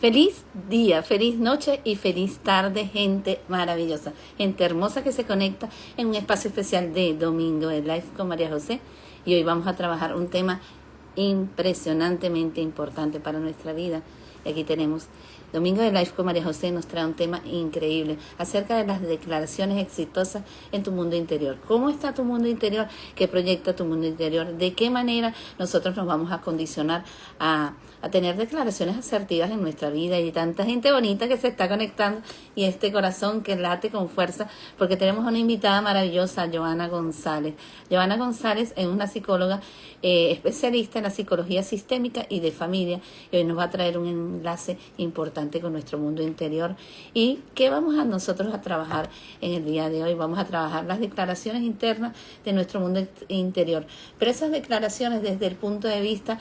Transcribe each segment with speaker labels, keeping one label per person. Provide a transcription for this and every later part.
Speaker 1: Feliz día, feliz noche y feliz tarde, gente maravillosa, gente hermosa que se conecta en un espacio especial de Domingo de Live con María José. Y hoy vamos a trabajar un tema impresionantemente importante para nuestra vida. Y aquí tenemos Domingo de Live con María José, nos trae un tema increíble acerca de las declaraciones exitosas en tu mundo interior. ¿Cómo está tu mundo interior? ¿Qué proyecta tu mundo interior? ¿De qué manera nosotros nos vamos a condicionar a tener declaraciones asertivas en nuestra vida? Y tanta gente bonita que se está conectando y este corazón que late con fuerza, porque tenemos una invitada maravillosa, Joana González. Joana González es una psicóloga especialista en la psicología sistémica y de familia, y hoy nos va a traer un enlace importante con nuestro mundo interior. ¿Y qué vamos a nosotros a trabajar en el día de hoy? Vamos a trabajar las declaraciones internas de nuestro mundo interior, pero esas declaraciones desde el punto de vista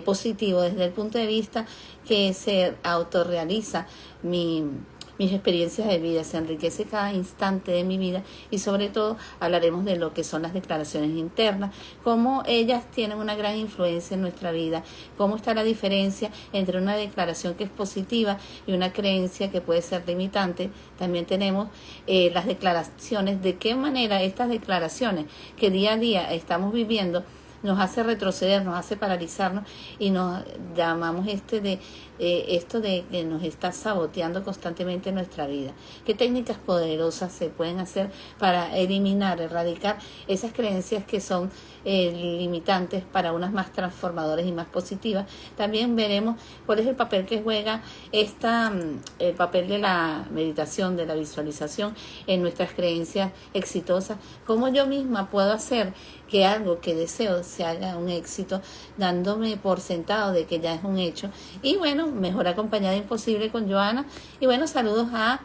Speaker 1: positivo, desde el punto de vista que se autorrealiza mis experiencias de vida, se enriquece cada instante de mi vida, y sobre todo hablaremos de lo que son las declaraciones internas, cómo ellas tienen una gran influencia en nuestra vida, cómo está la diferencia entre una declaración que es positiva y una creencia que puede ser limitante. También tenemos las declaraciones, de qué manera estas declaraciones que día a día estamos viviendo nos hace retroceder, nos hace paralizarnos, y nos llamamos esto de que nos está saboteando constantemente nuestra vida. ¿Qué técnicas poderosas se pueden hacer para eliminar, erradicar esas creencias que son limitantes para unas más transformadoras y más positivas? También veremos cuál es el papel que juega el papel de la meditación, de la visualización en nuestras creencias exitosas. Cómo yo misma puedo hacer que algo que deseo se haga un éxito, dándome por sentado de que ya es un hecho. Y bueno, mejor acompañada imposible con Joana. Y bueno, saludos a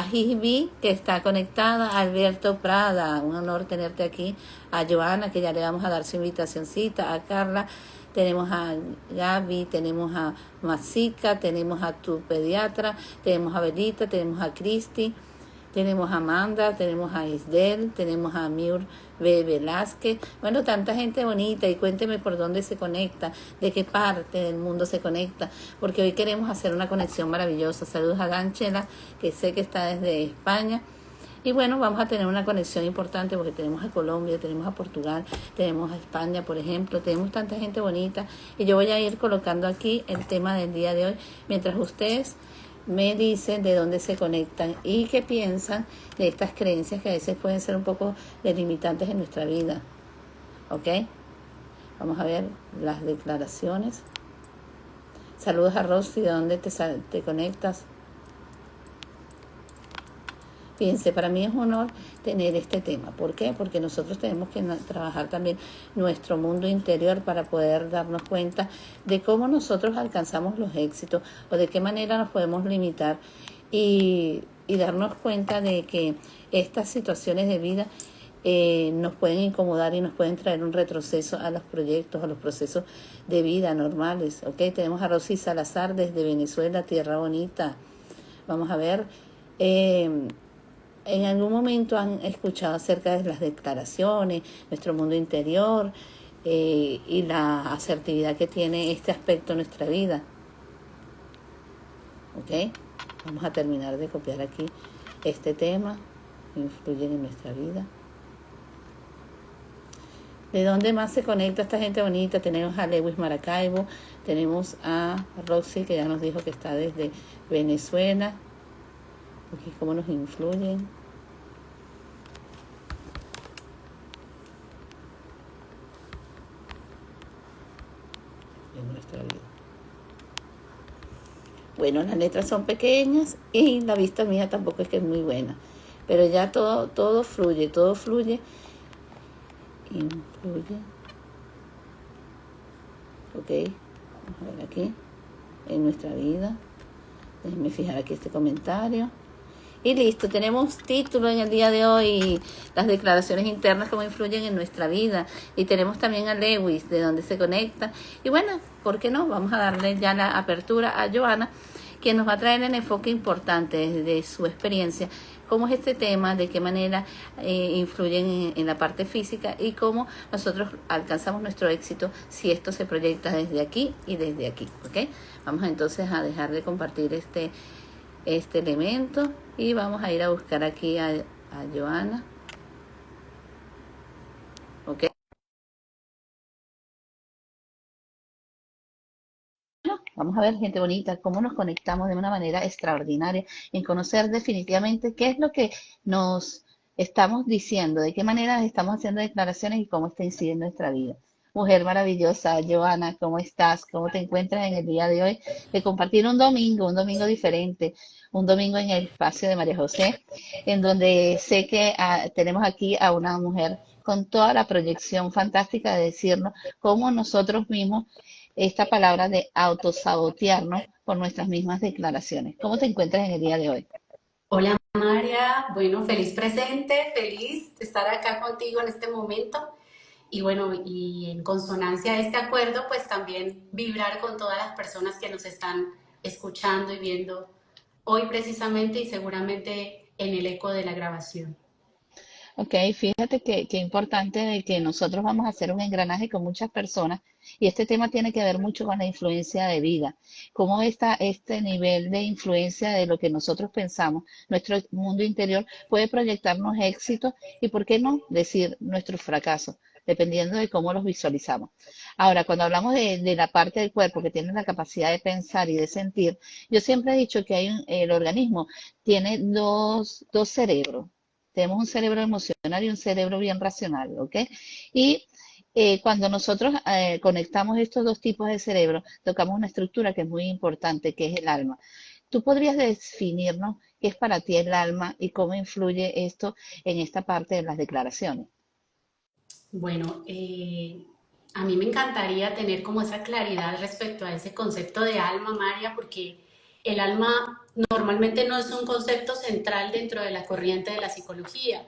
Speaker 1: Gigi, que está conectada, a Alberto Prada, un honor tenerte aquí, a Joana, que ya le vamos a dar su invitacioncita, a Carla, tenemos a Gaby, tenemos a Masica, tenemos a tu pediatra, tenemos a Belita, tenemos a Cristi, tenemos a Amanda, tenemos a Isdel, tenemos a Miur B. Velázquez. Bueno, tanta gente bonita, y cuénteme por dónde se conecta, de qué parte del mundo se conecta, porque hoy queremos hacer una conexión maravillosa. Saludos a Ganchela, que sé que está desde España. Y bueno, vamos a tener una conexión importante porque tenemos a Colombia, tenemos a Portugal, tenemos a España, por ejemplo, tenemos tanta gente bonita, y yo voy a ir colocando aquí el tema del día de hoy, mientras ustedes me dicen de dónde se conectan y qué piensan de estas creencias que a veces pueden ser un poco delimitantes en nuestra vida. ¿Ok? Vamos a ver las declaraciones. Saludos a Rosy, ¿de dónde te conectas? Fíjense, para mí es un honor tener este tema. ¿Por qué? Porque nosotros tenemos que trabajar también nuestro mundo interior para poder darnos cuenta de cómo nosotros alcanzamos los éxitos o de qué manera nos podemos limitar, y darnos cuenta de que estas situaciones de vida nos pueden incomodar y nos pueden traer un retroceso a los proyectos, a los procesos de vida normales. ¿Ok? Tenemos a Rosy Salazar desde Venezuela, Tierra Bonita. Vamos a ver. En algún momento han escuchado acerca de las declaraciones, nuestro mundo interior y la asertividad que tiene este aspecto en nuestra vida. ¿Ok? Vamos a terminar de copiar aquí este tema, influyen en nuestra vida. ¿De dónde más se conecta esta gente bonita? Tenemos a Lewis Maracaibo, tenemos a Roxy, que ya nos dijo que está desde Venezuela. Aquí cómo nos influyen. En nuestra vida. Bueno, las letras son pequeñas y la vista mía tampoco es que es muy buena, pero ya todo fluye, influye. Ok, vamos a ver aquí en nuestra vida. Déjenme fijar aquí este comentario. Y listo, tenemos título en el día de hoy, las declaraciones internas, cómo influyen en nuestra vida. Y tenemos también a Lewis, de dónde se conecta. Y bueno, ¿por qué no? Vamos a darle ya la apertura a Joana, quien nos va a traer el enfoque importante desde su experiencia, cómo es este tema, de qué manera influyen en la parte física y cómo nosotros alcanzamos nuestro éxito si esto se proyecta desde aquí y desde aquí, ¿ok? Vamos entonces a dejar de compartir este elemento y vamos a ir a buscar aquí a Joana, ¿ok? Vamos a ver, gente bonita, cómo nos conectamos de una manera extraordinaria en conocer definitivamente qué es lo que nos estamos diciendo, de qué manera estamos haciendo declaraciones y cómo está incidiendo en nuestra vida. Mujer maravillosa, Joana, ¿cómo estás? ¿Cómo te encuentras en el día de hoy? De compartir un domingo diferente, un domingo en el espacio de María José, en donde sé que tenemos aquí a una mujer con toda la proyección fantástica de decirnos cómo nosotros mismos esta palabra de autosabotearnos por nuestras mismas declaraciones. ¿Cómo te encuentras en el día de hoy?
Speaker 2: Hola María, bueno, feliz presente, feliz de estar acá contigo en este momento y bueno, y en consonancia a este acuerdo, pues también vibrar con todas las personas que nos están escuchando y viendo hoy precisamente y seguramente en el eco de la grabación.
Speaker 1: Ok, fíjate que importante de que nosotros vamos a hacer un engranaje con muchas personas y este tema tiene que ver mucho con la influencia de vida. Cómo está este nivel de influencia de lo que nosotros pensamos, nuestro mundo interior puede proyectarnos éxitos y, ¿por qué no decir nuestros fracasos? Dependiendo de cómo los visualizamos. Ahora, cuando hablamos de la parte del cuerpo que tiene la capacidad de pensar y de sentir, yo siempre he dicho que el organismo tiene dos cerebros. Tenemos un cerebro emocional y un cerebro bien racional, ¿ok? Y cuando nosotros conectamos estos dos tipos de cerebro, tocamos una estructura que es muy importante, que es el alma. ¿Tú podrías definirnos qué es para ti el alma y cómo influye esto en esta parte de las declaraciones?
Speaker 2: Bueno, a mí me encantaría tener como esa claridad respecto a ese concepto de alma, María, porque el alma normalmente no es un concepto central dentro de la corriente de la psicología.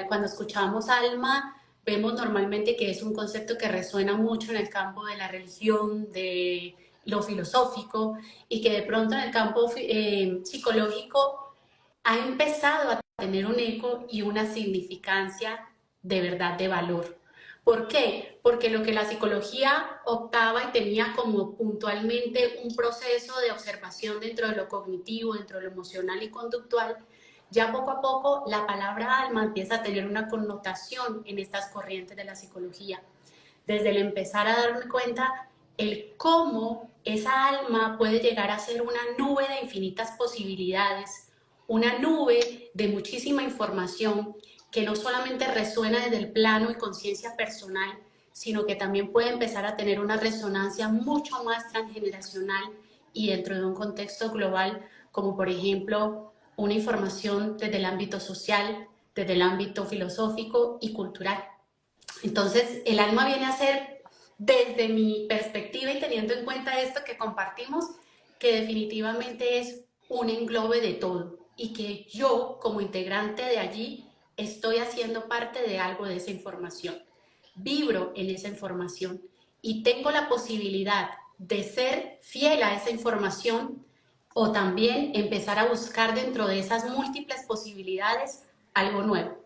Speaker 2: Cuando escuchamos alma, vemos normalmente que es un concepto que resuena mucho en el campo de la religión, de lo filosófico, y que de pronto en el campo psicológico ha empezado a tener un eco y una significancia de verdad de valor. ¿Por qué? Porque lo que la psicología optaba y tenía como puntualmente un proceso de observación dentro de lo cognitivo, dentro de lo emocional y conductual, ya poco a poco la palabra alma empieza a tener una connotación en estas corrientes de la psicología. Desde el empezar a darme cuenta el cómo esa alma puede llegar a ser una nube de infinitas posibilidades, una nube de muchísima información que no solamente resuena desde el plano y conciencia personal, sino que también puede empezar a tener una resonancia mucho más transgeneracional y dentro de un contexto global, como por ejemplo una información desde el ámbito social, desde el ámbito filosófico y cultural. Entonces, el alma viene a ser, desde mi perspectiva y teniendo en cuenta esto que compartimos, que definitivamente es un englobe de todo y que yo, como integrante de allí, estoy haciendo parte de algo de esa información. Vibro en esa información y tengo la posibilidad de ser fiel a esa información o también empezar a buscar dentro de esas múltiples posibilidades algo nuevo.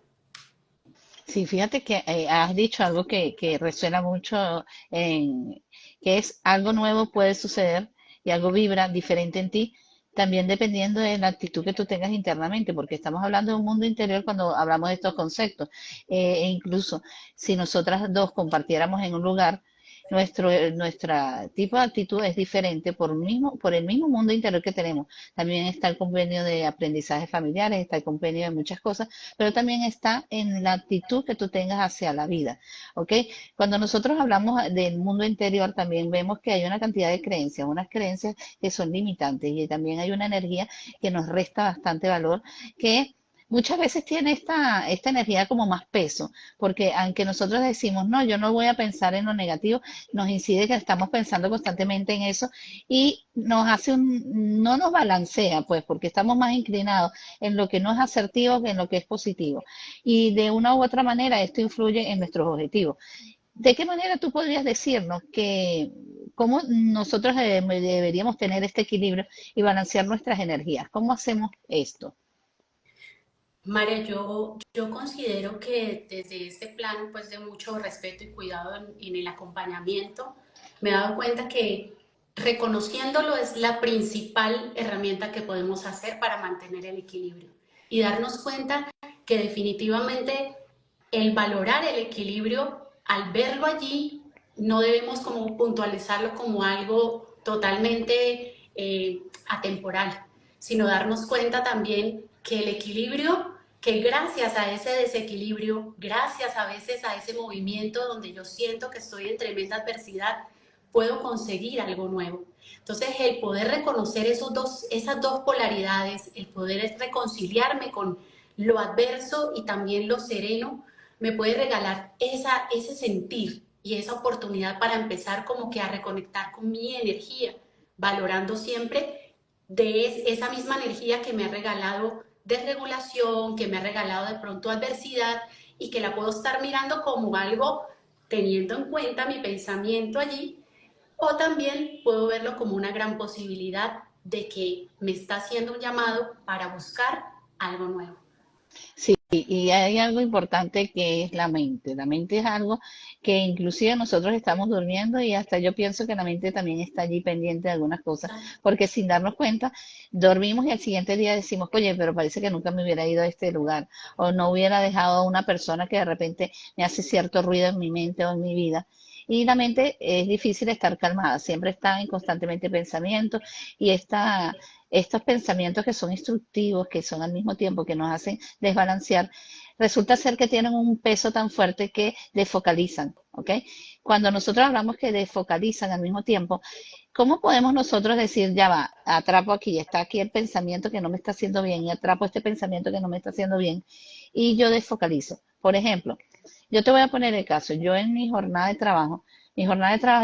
Speaker 1: Sí, fíjate que has dicho algo que resuena mucho en que es algo nuevo puede suceder y algo vibra diferente en ti, también dependiendo de la actitud que tú tengas internamente, porque estamos hablando de un mundo interior cuando hablamos de estos conceptos. E incluso si nosotras dos compartiéramos en un lugar, nuestra tipo de actitud es diferente por el mismo mundo interior que tenemos. También está el convenio de aprendizaje familiares, está el convenio de muchas cosas, pero también está en la actitud que tú tengas hacia la vida, ¿ok? Cuando nosotros hablamos del mundo interior, también vemos que hay una cantidad de creencias, unas creencias que son limitantes y también hay una energía que nos resta bastante valor, que muchas veces tiene esta energía como más peso, porque aunque nosotros decimos, no, yo no voy a pensar en lo negativo, nos incide que estamos pensando constantemente en eso y no nos balancea, pues, porque estamos más inclinados en lo que no es asertivo que en lo que es positivo. Y de una u otra manera esto influye en nuestros objetivos.
Speaker 3: ¿De qué manera tú podrías decirnos que cómo nosotros deberíamos tener este equilibrio y balancear nuestras energías? ¿Cómo hacemos esto?
Speaker 2: María, yo considero que desde este plan pues de mucho respeto y cuidado en el acompañamiento, me he dado cuenta que reconociéndolo es la principal herramienta que podemos hacer para mantener el equilibrio y darnos cuenta que definitivamente el valorar el equilibrio, al verlo allí, no debemos como puntualizarlo como algo totalmente atemporal, sino darnos cuenta también que el equilibrio, que gracias a ese desequilibrio, gracias a veces a ese movimiento donde yo siento que estoy en tremenda adversidad, puedo conseguir algo nuevo. Entonces, el poder reconocer esas dos polaridades, el poder reconciliarme con lo adverso y también lo sereno, me puede regalar ese sentir y esa oportunidad para empezar como que a reconectar con mi energía, valorando siempre de esa misma energía que me ha regalado desregulación, que me ha regalado de pronto adversidad y que la puedo estar mirando como algo teniendo en cuenta mi pensamiento allí, o también puedo verlo como una gran posibilidad de que me está haciendo un llamado para buscar algo nuevo.
Speaker 3: Sí, y hay algo importante que es la mente. La mente es algo que inclusive nosotros estamos durmiendo y hasta yo pienso que la mente también está allí pendiente de algunas cosas, porque sin darnos cuenta, dormimos y al siguiente día decimos, oye, pero parece que nunca me hubiera ido a este lugar, o no hubiera dejado a una persona que de repente me hace cierto ruido en mi mente o en mi vida. Y la mente es difícil estar calmada, siempre está en constantemente pensamiento y estos pensamientos que son instructivos, que son al mismo tiempo que nos hacen desbalancear, resulta ser que tienen un peso tan fuerte que desfocalizan, ¿ok? Cuando nosotros hablamos que desfocalizan al mismo tiempo, ¿cómo podemos nosotros decir, ya va, atrapo aquí, está aquí el pensamiento que no me está haciendo bien y atrapo este pensamiento que no me está haciendo bien y yo desfocalizo? Por ejemplo, yo te voy a poner el caso, yo en mi jornada de trabajo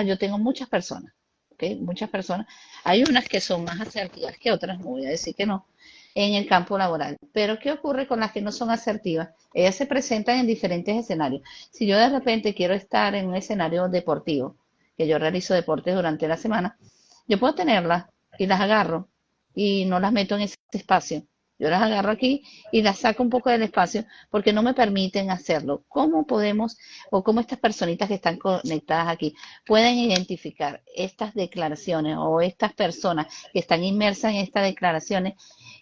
Speaker 3: yo tengo muchas personas, ¿ok? Muchas personas. Hay unas que son más asertivas que otras, no voy a decir que no, en el campo laboral. Pero ¿qué ocurre con las que no son asertivas? Ellas se presentan en diferentes escenarios. Si yo de repente quiero estar en un escenario deportivo, que yo realizo deportes durante la semana, yo puedo tenerlas y las agarro y no las meto en ese espacio. Yo las agarro aquí y las saco un poco del espacio porque no me permiten hacerlo. ¿Cómo podemos o cómo estas personitas que están conectadas aquí pueden identificar estas declaraciones o estas personas que están inmersas en estas declaraciones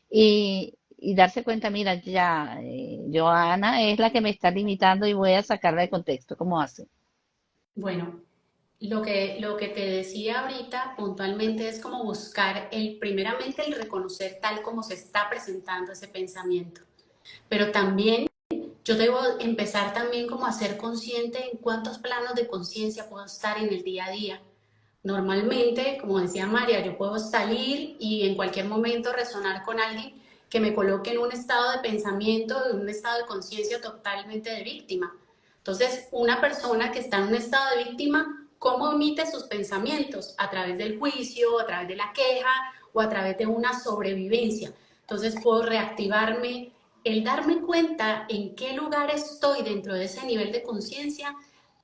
Speaker 3: y darse cuenta, mira, ya, Joana es la que me está limitando y voy a sacarla de contexto? ¿Cómo hace?
Speaker 2: Bueno, lo que te decía ahorita puntualmente es como buscar primeramente el reconocer tal como se está presentando ese pensamiento, pero también yo debo empezar también como a ser consciente en cuántos planos de conciencia puedo estar en el día a día. Normalmente, como decía María, yo puedo salir y en cualquier momento resonar con alguien que me coloque en un estado de pensamiento, en un estado de conciencia totalmente de víctima. Entonces, una persona que está en un estado de víctima, ¿cómo emite sus pensamientos? A través del juicio, a través de la queja o a través de una sobrevivencia. Entonces, puedo reactivarme. El darme cuenta en qué lugar estoy dentro de ese nivel de conciencia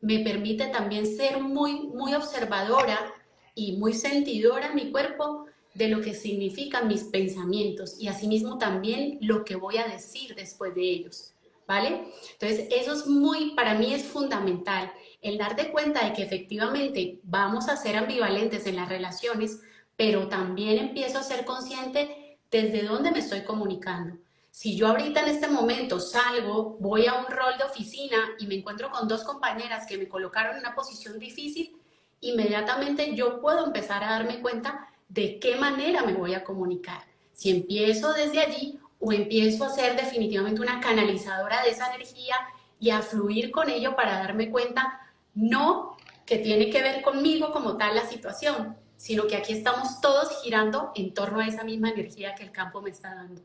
Speaker 2: me permite también ser muy observadora y muy sentidora en mi cuerpo de lo que significan mis pensamientos y asimismo también lo que voy a decir después de ellos, ¿vale? Entonces, eso es para mí es fundamental, el darte cuenta de que efectivamente vamos a ser ambivalentes en las relaciones, pero también empiezo a ser consciente desde dónde me estoy comunicando. Si yo ahorita en este momento salgo, voy a un rol de oficina y me encuentro con dos compañeras que me colocaron en una posición difícil, inmediatamente yo puedo empezar a darme cuenta de qué manera me voy a comunicar. Si empiezo desde allí o empiezo a ser definitivamente una canalizadora de esa energía y a fluir con ello para darme cuenta, no que tiene que ver conmigo como tal la situación, sino que aquí estamos todos girando en torno a esa misma energía que el campo me está dando.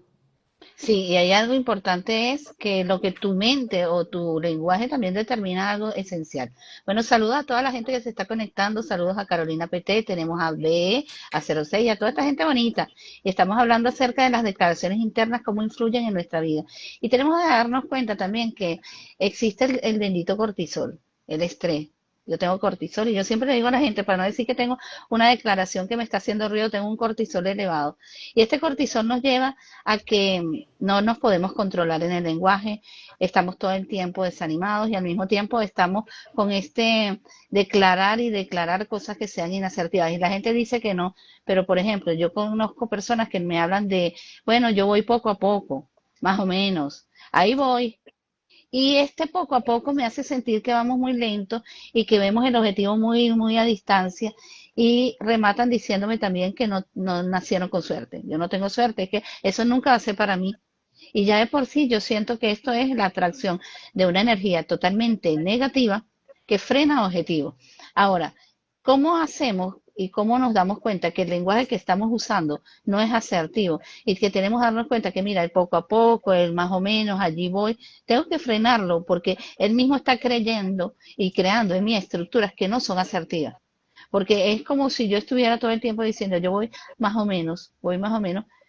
Speaker 3: Sí, y hay algo importante es que lo que tu mente o tu lenguaje también determina algo esencial. Bueno, saludos a toda la gente que se está conectando, saludos a Carolina PT, tenemos a B, a 06 y a toda esta gente bonita. Y estamos hablando acerca de las declaraciones internas, cómo influyen en nuestra vida. Y tenemos que darnos cuenta también que existe el bendito cortisol, el estrés. Yo tengo cortisol y yo siempre le digo a la gente, para no decir que tengo una declaración que me está haciendo ruido, tengo un cortisol elevado. Y este cortisol nos lleva a que no nos podemos controlar en el lenguaje, estamos todo el tiempo desanimados y al mismo tiempo estamos con este declarar y declarar cosas que sean inasertivas. Y la gente dice que no, pero por ejemplo, yo conozco personas que me hablan de, bueno, yo voy poco a poco, más o menos, ahí voy. Y este poco a poco me hace sentir que vamos muy lento y que vemos el objetivo muy, muy a distancia y rematan diciéndome también que no nacieron con suerte. Yo no tengo suerte, es que eso nunca va a ser para mí. Y ya de por sí yo siento que esto es la atracción de una energía totalmente negativa que frena objetivos. Ahora, ¿cómo hacemos y cómo nos damos cuenta que el lenguaje que estamos usando no es asertivo y que tenemos que darnos cuenta que mira, el poco a poco, el más o menos, allí voy, tengo que frenarlo porque él mismo está creyendo y creando en mí estructuras que no son asertivas? Porque es como si yo estuviera todo el tiempo diciendo, yo voy más o menos,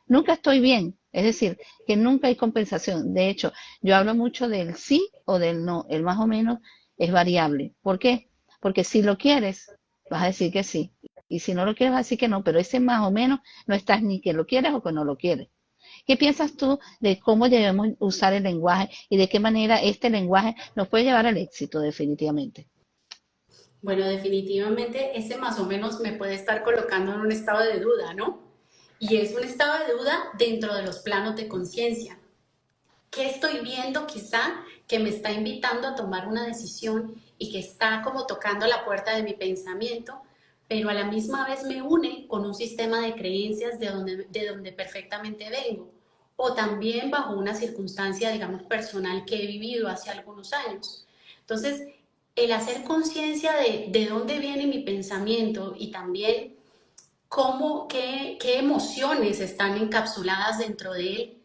Speaker 3: nunca estoy bien. Es decir, que nunca hay compensación. De hecho, yo hablo mucho del sí o del no. El más o menos es variable. ¿Por qué? Porque si lo quieres, vas a decir que sí. Y si no lo quieres, vas a decir que no. Pero ese más o menos no estás ni que lo quieres o que no lo quieres. ¿Qué piensas tú de cómo debemos usar el lenguaje y de qué manera este lenguaje nos puede llevar al éxito definitivamente?
Speaker 2: Bueno, definitivamente ese más o menos me puede estar colocando en un estado de duda, ¿no? Y es un estado de duda dentro de los planos de conciencia. ¿Qué estoy viendo quizá que me está invitando a tomar una decisión y que está como tocando la puerta de mi pensamiento, pero a la misma vez me une con un sistema de creencias de donde perfectamente vengo? O también bajo una circunstancia, digamos, personal que he vivido hace algunos años. Entonces, el hacer conciencia de dónde viene mi pensamiento y también qué emociones están encapsuladas dentro de él,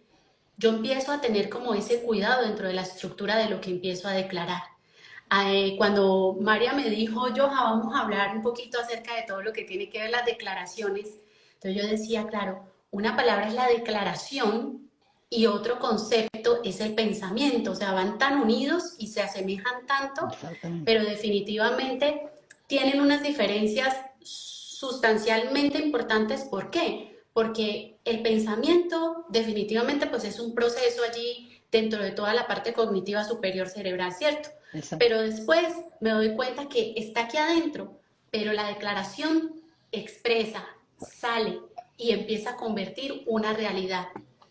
Speaker 2: yo empiezo a tener como ese cuidado dentro de la estructura de lo que empiezo a declarar. Cuando María me dijo, Joja, vamos a hablar un poquito acerca de todo lo que tiene que ver las declaraciones, entonces yo decía, claro, una palabra es la declaración y otro concepto es el pensamiento, o sea, van tan unidos y se asemejan tanto,
Speaker 3: Exactamente.
Speaker 2: pero definitivamente tienen unas diferencias sustancialmente importantes. ¿Por qué? Porque el pensamiento definitivamente pues es un proceso allí dentro de toda la parte cognitiva superior cerebral, ¿cierto?
Speaker 3: Exacto.
Speaker 2: Pero después me doy cuenta que está aquí adentro, pero la declaración expresa, sale y empieza a convertir una realidad.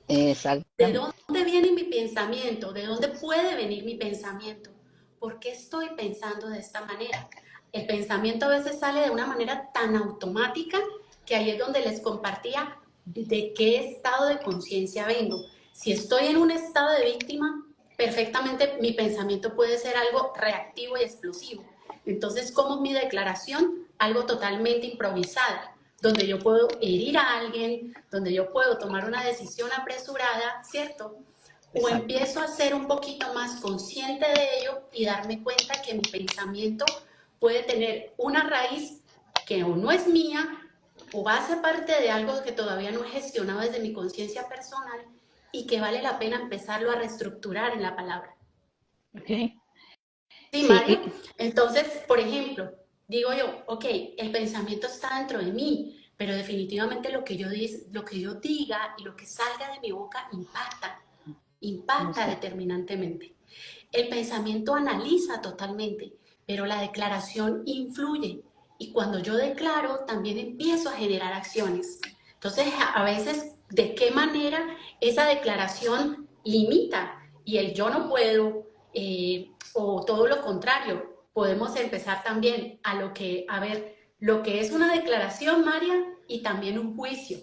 Speaker 2: ¿De
Speaker 3: Exactamente.
Speaker 2: dónde viene mi pensamiento? ¿De dónde puede venir mi pensamiento? ¿Por qué estoy pensando de esta manera? El pensamiento a veces sale de una manera tan automática que ahí es donde les compartía de qué estado de conciencia vengo. Si estoy en un estado de víctima, perfectamente mi pensamiento puede ser algo reactivo y explosivo. Entonces, como mi declaración, algo totalmente improvisada, donde yo puedo herir a alguien, donde yo puedo tomar una decisión apresurada, ¿cierto? O
Speaker 3: Exacto.
Speaker 2: empiezo a ser un poquito más consciente de ello y darme cuenta que mi pensamiento puede tener una raíz que o no es mía o hace parte de algo que todavía no he gestionado desde mi conciencia personal y que vale la pena empezarlo a reestructurar en la palabra.
Speaker 3: Okay.
Speaker 2: Sí,
Speaker 3: Sí,
Speaker 2: Mario. Entonces, por ejemplo, digo yo, ok, el pensamiento está dentro de mí, pero definitivamente lo que yo diga y lo que salga de mi boca
Speaker 3: no
Speaker 2: impacta
Speaker 3: sé.
Speaker 2: determinantemente. El pensamiento analiza totalmente, pero la declaración influye. Y cuando yo declaro, también empiezo a generar acciones. Entonces, a veces, ¿de qué manera esa declaración limita? Y el yo no puedo, o todo lo contrario, podemos empezar también a ver lo que es una declaración, María, y también un juicio.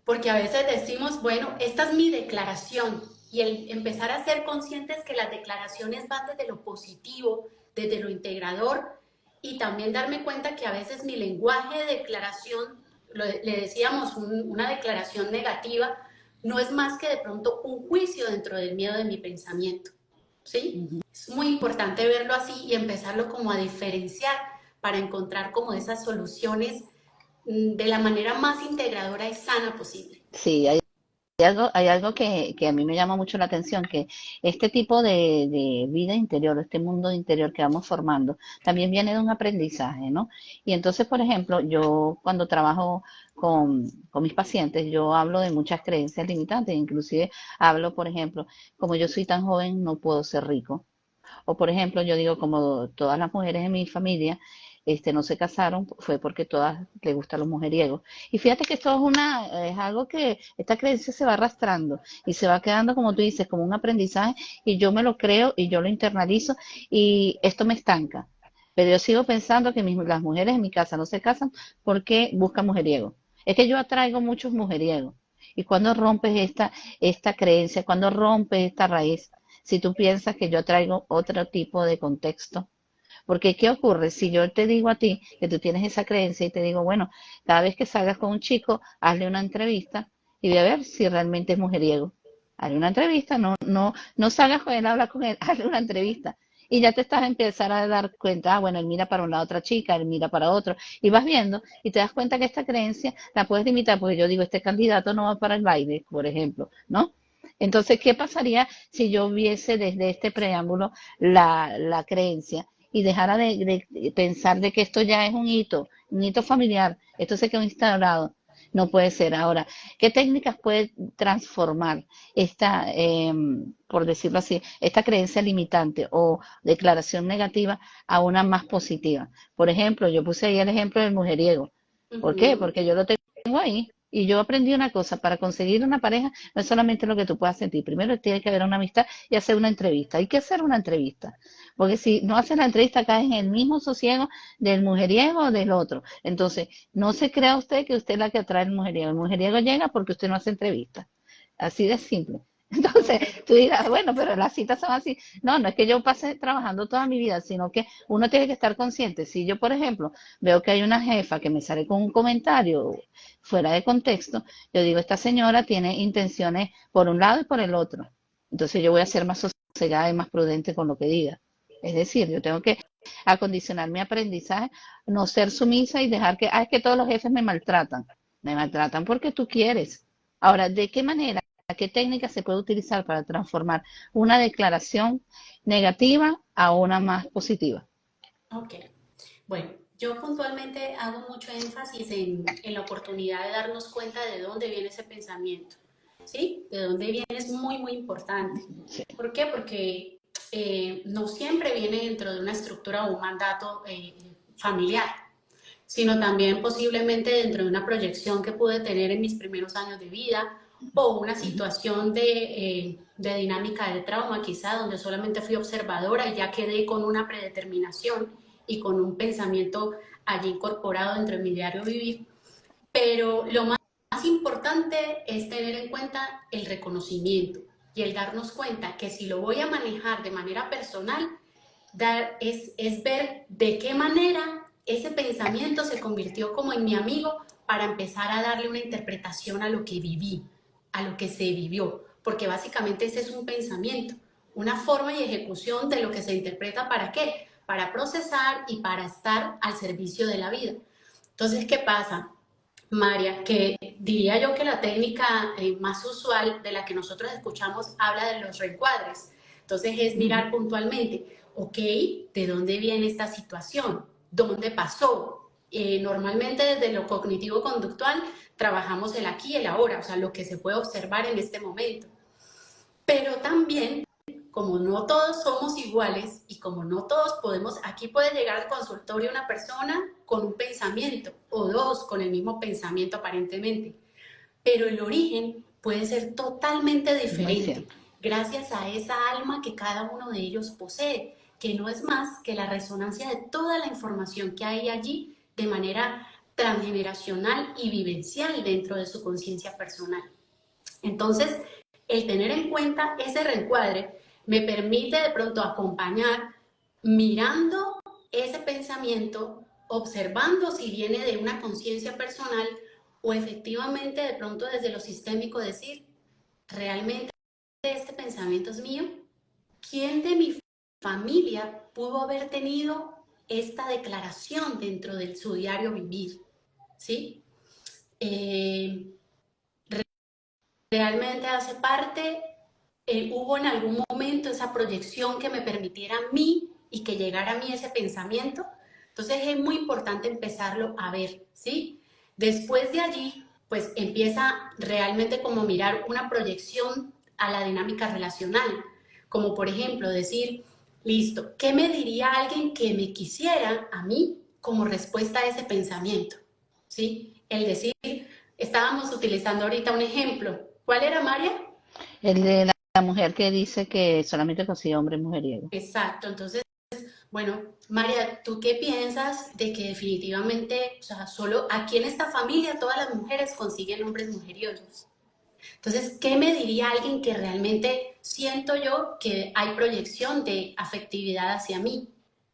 Speaker 2: Porque a veces decimos, bueno, esta es mi declaración, y el empezar a ser conscientes que las declaraciones van desde lo positivo, desde lo integrador, y también darme cuenta que a veces mi lenguaje de declaración, le decíamos una declaración negativa, no es más que de pronto un juicio dentro del miedo de mi pensamiento, ¿sí?
Speaker 3: Ujú.
Speaker 2: Es muy importante verlo así y empezarlo como a diferenciar para encontrar como esas soluciones de la manera más integradora y sana posible.
Speaker 3: Sí, hay hay algo que a mí me llama mucho la atención, que este tipo de vida interior, este mundo interior que vamos formando, también viene de un aprendizaje, ¿no? Y entonces, por ejemplo, yo cuando trabajo con mis pacientes, yo hablo de muchas creencias limitantes, inclusive hablo, por ejemplo, como yo soy tan joven, no puedo ser rico. O por ejemplo, yo digo, como todas las mujeres en mi familia no se casaron, fue porque todas les gustan los mujeriegos. Y fíjate que esto es algo que esta creencia se va arrastrando y se va quedando, como tú dices, como un aprendizaje y yo me lo creo y yo lo internalizo y esto me estanca. Pero yo sigo pensando que las mujeres en mi casa no se casan porque buscan mujeriegos. Es que yo atraigo muchos mujeriegos. Y cuando rompes esta creencia, cuando rompes esta raíz, si tú piensas que yo traigo otro tipo de contexto. Porque, ¿qué ocurre? Si yo te digo a ti que tú tienes esa creencia y te digo, bueno, cada vez que salgas con un chico, hazle una entrevista y ve a ver si realmente es mujeriego. Hazle una entrevista, no salgas con él, habla con él, hazle una entrevista. Y ya te estás a empezar a dar cuenta, bueno, él mira para una otra chica, él mira para otro, y vas viendo, y te das cuenta que esta creencia la puedes limitar, porque yo digo, este candidato no va para el baile, por ejemplo, ¿no? Entonces, ¿qué pasaría si yo viese desde este preámbulo la creencia y dejara de pensar de que esto ya es un hito familiar, esto se quedó instaurado? No puede ser. Ahora, ¿qué técnicas puede transformar por decirlo así, esta creencia limitante o declaración negativa a una más positiva? Por ejemplo, yo puse ahí el ejemplo del mujeriego. ¿Por qué?
Speaker 2: Ujú.
Speaker 3: Porque yo lo tengo ahí. Y yo aprendí una cosa, para conseguir una pareja no es solamente lo que tú puedas sentir, primero tiene que haber una amistad y hacer una entrevista. Hay que hacer una entrevista, porque si no haces la entrevista caes en el mismo sosiego del mujeriego o del otro. Entonces, no se crea usted que usted es la que atrae el mujeriego. El mujeriego llega porque usted no hace entrevista. Así de simple. Entonces,
Speaker 2: Ok.
Speaker 3: tú dirás, bueno, pero las citas son así. No, no es que yo pase trabajando toda mi vida, sino que uno tiene que estar consciente. Si yo, por ejemplo, veo que hay una jefa que me sale con un comentario fuera de contexto, yo digo, esta señora tiene intenciones por un lado y por el otro. Entonces yo voy a ser más sosegada y más prudente con lo que diga. Es decir, yo tengo que acondicionar mi aprendizaje, no ser sumisa y dejar que, es que todos los jefes me maltratan. Me maltratan porque tú quieres. Ahora, ¿de qué manera, qué técnica se puede utilizar para transformar una declaración negativa a una más positiva?
Speaker 2: Ok. Bueno, yo puntualmente hago mucho énfasis en la oportunidad de darnos cuenta de dónde viene ese pensamiento, ¿sí? De dónde viene es muy, muy importante.
Speaker 3: Sí.
Speaker 2: ¿Por qué? Porque no siempre viene dentro de una estructura o un mandato familiar, sino también posiblemente dentro de una proyección que pude tener en mis primeros años de vida o una situación de dinámica de trauma quizá donde solamente fui observadora y ya quedé con una predeterminación y con un pensamiento allí incorporado dentro de mi diario vivir. Pero lo más importante es tener en cuenta el reconocimiento y el darnos cuenta que si lo voy a manejar de manera personal, es ver de qué manera ese pensamiento se convirtió como en mi amigo para empezar a darle una interpretación a lo que viví, a lo que se vivió, porque básicamente ese es un pensamiento, una forma y ejecución de lo que se interpreta para qué, para procesar y para estar al servicio de la vida. Entonces, ¿qué pasa? María, que diría yo que la técnica más usual de la que nosotros escuchamos habla de los reencuadres. Entonces es mirar puntualmente, ok, ¿de dónde viene esta situación? ¿Dónde pasó? Normalmente desde lo cognitivo-conductual trabajamos el aquí y el ahora, o sea, lo que se puede observar en este momento. Pero también, como no todos somos iguales y como no todos podemos, aquí puede llegar al consultorio una persona con un pensamiento o dos con el mismo pensamiento aparentemente, pero el origen puede ser totalmente
Speaker 3: Muy
Speaker 2: diferente
Speaker 3: cierto.
Speaker 2: gracias a esa alma que cada uno de ellos posee, que no es más que la resonancia de toda la información que hay allí de manera transgeneracional y vivencial dentro de su conciencia personal. Entonces, el tener en cuenta ese reencuadre me permite de pronto acompañar mirando ese pensamiento, observando si viene de una conciencia personal o efectivamente de pronto desde lo sistémico decir, ¿realmente este pensamiento es mío? ¿Quién de mi familia pudo haber tenido esta declaración dentro de su diario vivir? ¿Sí? Eh, realmente hace parte, hubo en algún momento esa proyección que me permitiera a mí y que llegara a mí ese pensamiento. Entonces es muy importante empezarlo a ver, ¿sí? Después de allí, pues empieza realmente como mirar una proyección a la dinámica relacional, como por ejemplo decir, listo, ¿qué me diría alguien que me quisiera a mí como respuesta a ese pensamiento? ¿Sí? El decir, estábamos utilizando ahorita un ejemplo. ¿Cuál era, María?
Speaker 3: El de la mujer que dice que solamente consigue hombres mujeriegos.
Speaker 2: Exacto, entonces, bueno, María, ¿tú qué piensas de que definitivamente, o sea, solo aquí en esta familia todas las mujeres consiguen hombres mujeriegos? Entonces, ¿qué me diría alguien que realmente siento yo que hay proyección de afectividad hacia mí?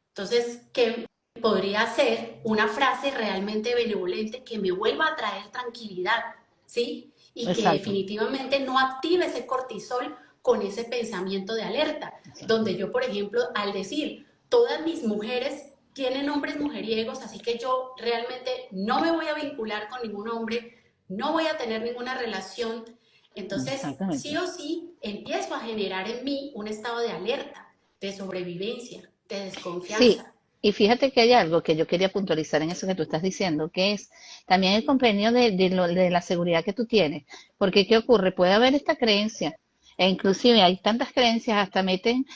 Speaker 2: Entonces, ¿qué podría ser una frase realmente benevolente que me vuelva a traer tranquilidad, ¿sí? Y que
Speaker 3: Exacto,
Speaker 2: definitivamente no active ese cortisol con ese pensamiento de alerta,
Speaker 3: exacto.
Speaker 2: donde yo, por ejemplo, al decir, todas mis mujeres tienen hombres mujeriegos, así que yo realmente no me voy a vincular con ningún hombre, no voy a tener ninguna relación, entonces sí
Speaker 3: Exactamente.
Speaker 2: o sí empiezo a generar en mí un estado de alerta, de sobrevivencia, de
Speaker 3: Sí,
Speaker 2: desconfianza.
Speaker 3: y fíjate que hay algo que yo quería puntualizar en eso que tú estás diciendo, que es también el compendio de la seguridad que tú tienes. Porque, ¿qué ocurre? Puede haber esta creencia, e inclusive hay tantas creencias, hasta meten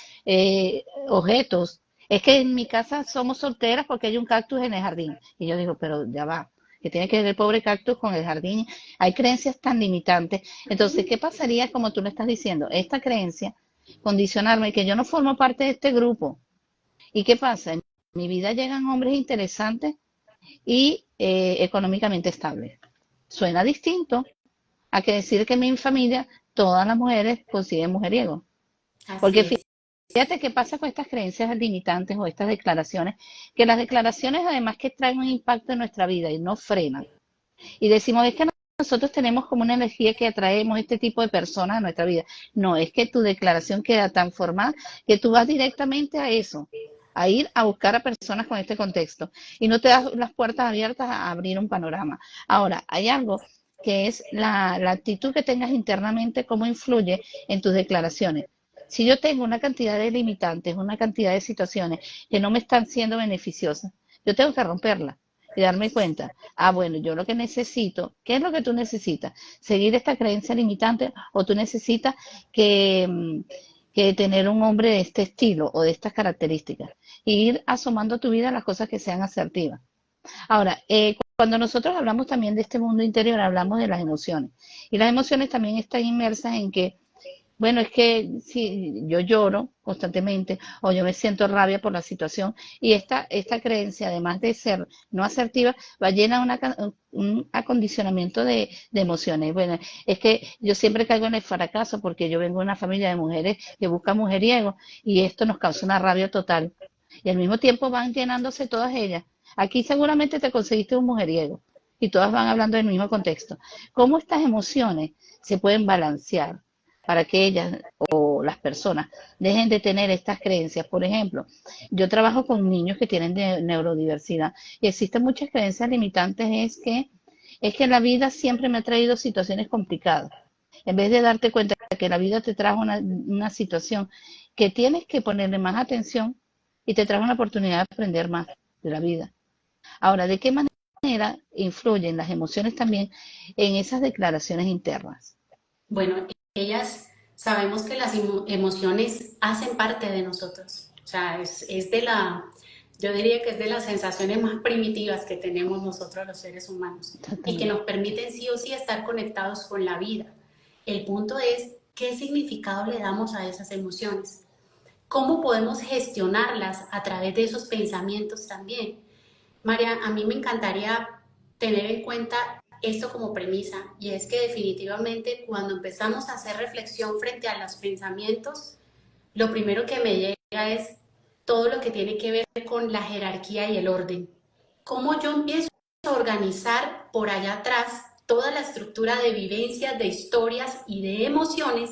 Speaker 3: objetos. Es que en mi casa somos solteras porque hay un cactus en el jardín. Y yo digo, pero ya va, que tiene que ver el pobre cactus con el jardín. Hay creencias tan limitantes. Entonces, ¿qué pasaría, como tú lo estás diciendo? Esta creencia, condicionarme que yo no formo parte de este grupo. ¿Y qué pasa? En mi vida llegan hombres interesantes y económicamente estables. Suena distinto a que decir que en mi familia todas las mujeres consiguen mujeriego. Porque
Speaker 2: Así es.
Speaker 3: fíjate qué pasa con estas creencias limitantes o estas declaraciones, que las declaraciones además que traen un impacto en nuestra vida y no frenan. Y decimos, es que nosotros tenemos como una energía que atraemos este tipo de personas a nuestra vida. No, es que tu declaración queda tan formal que tú vas directamente a eso, a ir a buscar a personas con este contexto y no te das las puertas abiertas a abrir un panorama. Ahora, hay algo que es la actitud que tengas internamente, cómo influye en tus declaraciones. Si yo tengo una cantidad de limitantes, una cantidad de situaciones que no me están siendo beneficiosas, yo tengo que romperlas y darme cuenta. Ah, bueno, yo lo que necesito, ¿qué es lo que tú necesitas? ¿Seguir esta creencia limitante o tú necesitas que, que tener un hombre de este estilo o de estas características? Y ir asomando a tu vida las cosas que sean asertivas. Ahora, cuando nosotros hablamos también de este mundo interior, hablamos de las emociones. Y las emociones también están inmersas en que bueno, es que si yo lloro constantemente o yo me siento rabia por la situación y esta creencia, además de ser no asertiva, va llena de un acondicionamiento de emociones. Bueno, es que yo siempre caigo en el fracaso porque yo vengo de una familia de mujeres que buscan mujeriego y esto nos causa una rabia total. Y al mismo tiempo van llenándose todas ellas. Aquí seguramente te conseguiste un mujeriego y todas van hablando del mismo contexto. ¿Cómo estas emociones se pueden balancear para que ellas o las personas dejen de tener estas creencias? Por ejemplo, yo trabajo con niños que tienen neurodiversidad y existen muchas creencias limitantes, es que la vida siempre me ha traído situaciones complicadas. En vez de darte cuenta que la vida te trajo una situación que tienes que ponerle más atención y te trae una oportunidad de aprender más de la vida. Ahora, ¿de qué manera influyen las emociones también en esas declaraciones internas?
Speaker 2: Bueno, ellas sabemos que las emociones hacen parte de nosotros. O sea, es de la, yo diría que es de las sensaciones más primitivas que tenemos nosotros los seres humanos y que nos
Speaker 3: Exactamente.
Speaker 2: permiten sí o sí estar conectados con la vida. El punto es qué significado le damos a esas emociones. ¿Cómo podemos gestionarlas a través de esos pensamientos también? María, a mí me encantaría tener en cuenta esto como premisa y es que definitivamente cuando empezamos a hacer reflexión frente a los pensamientos, lo primero que me llega es todo lo que tiene que ver con la jerarquía y el orden. ¿Cómo yo empiezo a organizar por allá atrás toda la estructura de vivencias, de historias y de emociones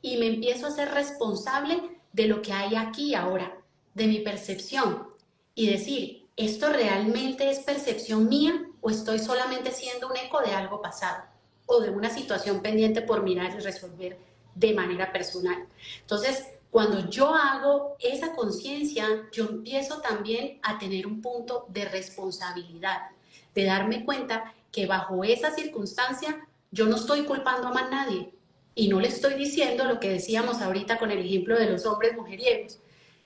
Speaker 2: y me empiezo a ser responsable de lo que hay aquí ahora, de mi percepción y decir, ¿esto realmente es percepción mía o estoy solamente siendo un eco de algo pasado? o de una situación pendiente por mirar y resolver de manera personal. Entonces, cuando yo hago esa conciencia, yo empiezo también a tener un punto de responsabilidad, de darme cuenta que bajo esa circunstancia yo no estoy culpando a más nadie y no le estoy diciendo lo que decíamos ahorita con el ejemplo de los hombres mujeriegos.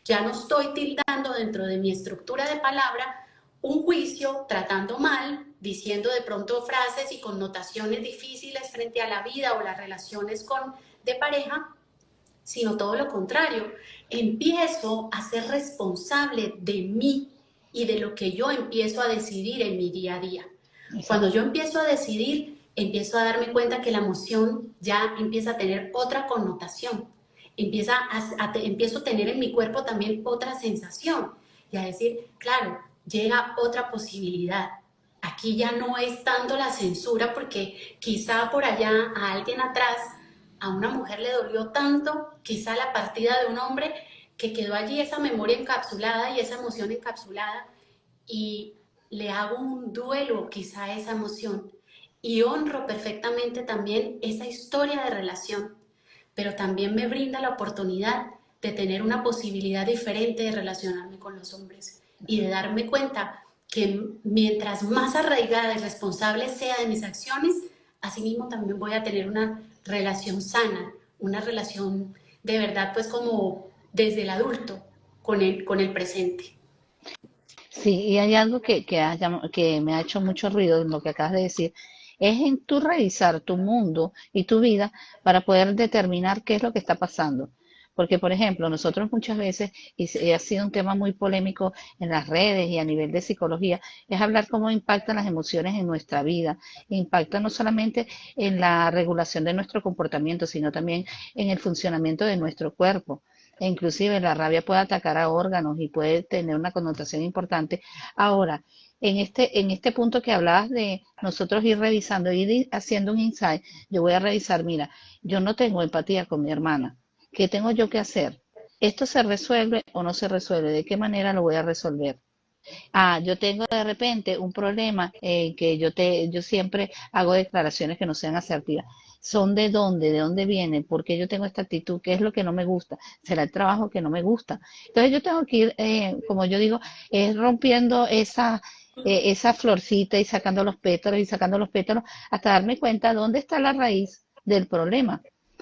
Speaker 2: Ya no estoy tildando dentro de mi estructura de palabra un juicio, tratando mal, diciendo de pronto frases y connotaciones difíciles frente a la vida o las relaciones de pareja, sino todo lo contrario. Empiezo a ser responsable de mí y de lo que yo empiezo a decidir en mi día a día. Cuando yo empiezo a decidir, empiezo a darme cuenta que la emoción ya empieza a tener otra connotación. Empiezo a tener en mi cuerpo también otra sensación y a decir, claro, llega otra posibilidad. Aquí ya no es tanto la censura porque quizá por allá a alguien atrás, a una mujer le dolió tanto, quizá la partida de un hombre, que quedó allí esa memoria encapsulada y esa emoción encapsulada y le hago un duelo quizá a esa emoción y honro perfectamente también esa historia de relación, pero también me brinda la oportunidad de tener una posibilidad diferente de relacionarme con los hombres y de darme cuenta que mientras más arraigada y responsable sea de mis acciones, asimismo también voy a tener una relación sana, una relación de verdad pues como desde el adulto con el presente.
Speaker 3: Sí, y hay algo que me ha hecho mucho ruido en lo que acabas de decir, es en tú revisar tu mundo y tu vida para poder determinar qué es lo que está pasando. Porque, por ejemplo, nosotros muchas veces, y ha sido un tema muy polémico en las redes y a nivel de psicología, es hablar cómo impactan las emociones en nuestra vida. Impactan no solamente en la regulación de nuestro comportamiento, sino también en el funcionamiento de nuestro cuerpo. E inclusive la rabia puede atacar a órganos y puede tener una connotación importante. Ahora, en este punto que hablabas de nosotros ir revisando, ir haciendo un insight, yo voy a revisar, mira, yo no tengo empatía con mi hermana. ¿Qué tengo yo que hacer? ¿Esto se resuelve o no se resuelve? ¿De qué manera lo voy a resolver? Ah, yo tengo de repente un problema en que yo siempre hago declaraciones que no sean asertivas. ¿Son de dónde? ¿De dónde vienen? ¿Por qué yo tengo esta actitud? ¿Qué es lo que no me gusta? ¿Será el trabajo que no me gusta? Entonces yo tengo que ir, como yo digo, rompiendo esa florcita y sacando los pétalos hasta darme cuenta dónde está la raíz del problema.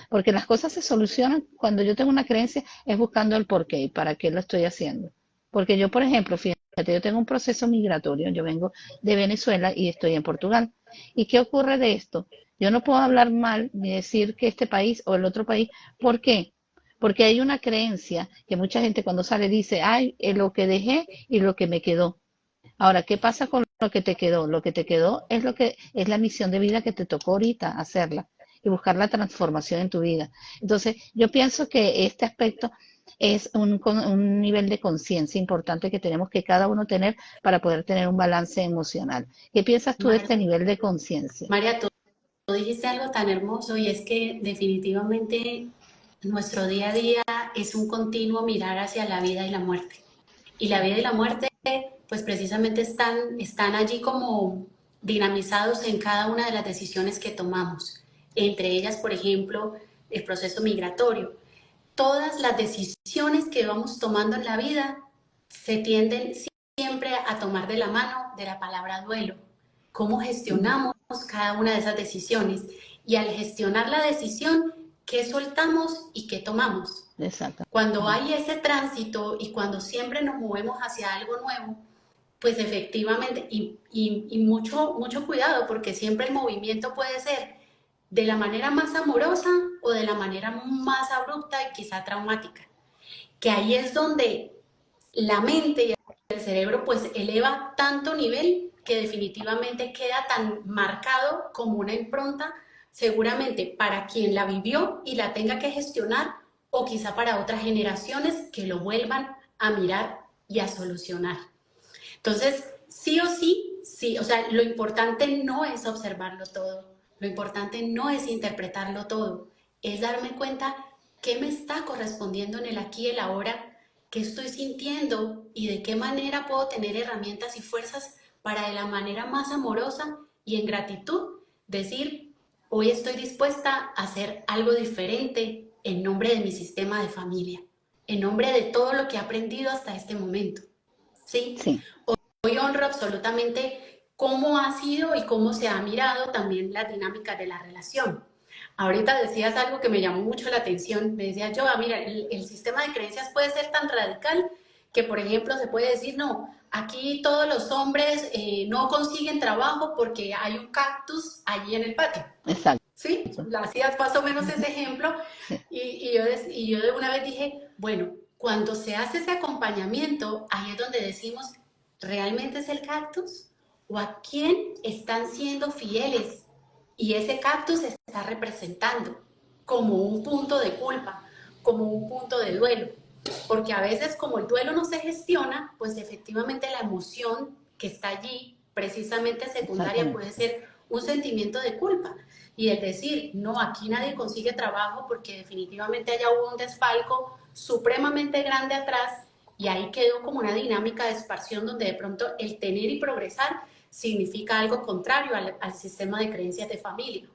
Speaker 3: Porque las cosas se solucionan cuando yo tengo una creencia, es buscando el porqué y para qué lo estoy haciendo. Porque yo, por ejemplo, fíjate, yo tengo un proceso migratorio, yo vengo de Venezuela y estoy en Portugal. ¿Y qué ocurre de esto? Yo no puedo hablar mal ni decir que este país o el otro país. ¿Por qué? Porque hay una creencia que mucha gente cuando sale dice, ay, lo que dejé y lo que me quedó. Ahora, ¿qué pasa con lo que te quedó? Lo que te quedó es lo que es la misión de vida que te tocó ahorita hacerla y buscar la transformación en tu vida. Entonces, yo pienso que este aspecto es un nivel de conciencia importante que tenemos que cada uno tener para poder tener un balance emocional. ¿Qué piensas tú de
Speaker 2: Mar-
Speaker 3: este nivel de conciencia?
Speaker 2: María, tú dijiste algo tan hermoso y es que definitivamente nuestro día a día es un continuo mirar hacia la vida y la muerte. Y la vida y la muerte, pues precisamente están allí como dinamizados en cada una de las decisiones que tomamos. Entre ellas, por ejemplo, el proceso migratorio. Todas las decisiones que vamos tomando en la vida se tienden siempre a tomar de la mano de la palabra duelo. ¿Cómo gestionamos cada una de esas decisiones? Y al gestionar la decisión, ¿qué soltamos y qué tomamos?
Speaker 3: Exacto.
Speaker 2: Cuando hay ese tránsito y cuando siempre nos movemos hacia algo nuevo, pues efectivamente, y mucho cuidado, porque siempre el movimiento puede ser de la manera más amorosa o de la manera más abrupta y quizá traumática. Que ahí es donde la mente y el cerebro pues eleva tanto nivel que definitivamente queda tan marcado como una impronta seguramente para quien la vivió y la tenga que gestionar o quizá para otras generaciones que lo vuelvan a mirar y a solucionar. Entonces, sí o sí, sí, o sea, lo importante no es observarlo todo, lo importante no es interpretarlo todo, es darme cuenta qué me está correspondiendo en el aquí y el ahora, qué estoy sintiendo y de qué manera puedo tener herramientas y fuerzas para de la manera más amorosa y en gratitud decir, hoy estoy dispuesta a hacer algo diferente en nombre de mi sistema de familia, en nombre de todo lo que he aprendido hasta este momento, ¿sí?
Speaker 3: Sí,
Speaker 2: Hoy honro absolutamente cómo ha sido y cómo se ha mirado también las dinámicas de la relación. Ahorita decías algo que me llamó mucho la atención. Me decía yo, mira, el sistema de creencias puede ser tan radical que, por ejemplo, se puede decir, no, aquí todos los hombres no consiguen trabajo porque hay un cactus allí en el patio.
Speaker 3: exacto.
Speaker 2: ¿Sí? Hacías más o menos ese ejemplo
Speaker 3: Sí,
Speaker 2: y yo de una vez dije, bueno, cuando se hace ese acompañamiento, ahí es donde decimos, ¿realmente es el cactus? ¿O a quién están siendo fieles? Y ese cactus se está representando como un punto de culpa, como un punto de duelo. Porque a veces como el duelo no se gestiona, pues efectivamente la emoción que está allí, precisamente secundaria,
Speaker 3: exactamente.
Speaker 2: puede ser un sentimiento de culpa. Y el decir, no, aquí nadie consigue trabajo porque definitivamente allá hubo un desfalco supremamente grande atrás y ahí quedó como una dinámica de esparción donde de pronto el tener y progresar significa algo contrario al sistema de creencias de familia.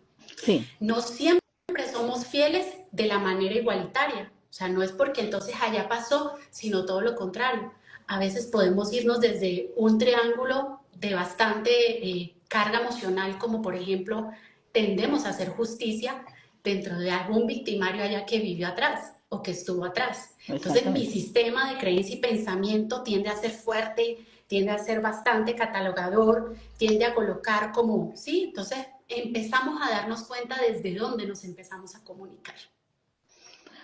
Speaker 3: Sí,
Speaker 2: No siempre somos fieles de la manera igualitaria. O sea, no es porque entonces allá pasó, sino todo lo contrario. A veces podemos irnos desde un triángulo de bastante carga emocional, como por ejemplo, tendemos a hacer justicia dentro de algún victimario allá que vivió atrás o que estuvo atrás. Entonces, mi
Speaker 3: exactamente.
Speaker 2: sistema de creencia y pensamiento tiende a ser fuerte, tiende a ser bastante catalogador, tiende a colocar como, sí, entonces empezamos a darnos cuenta desde dónde nos empezamos a comunicar.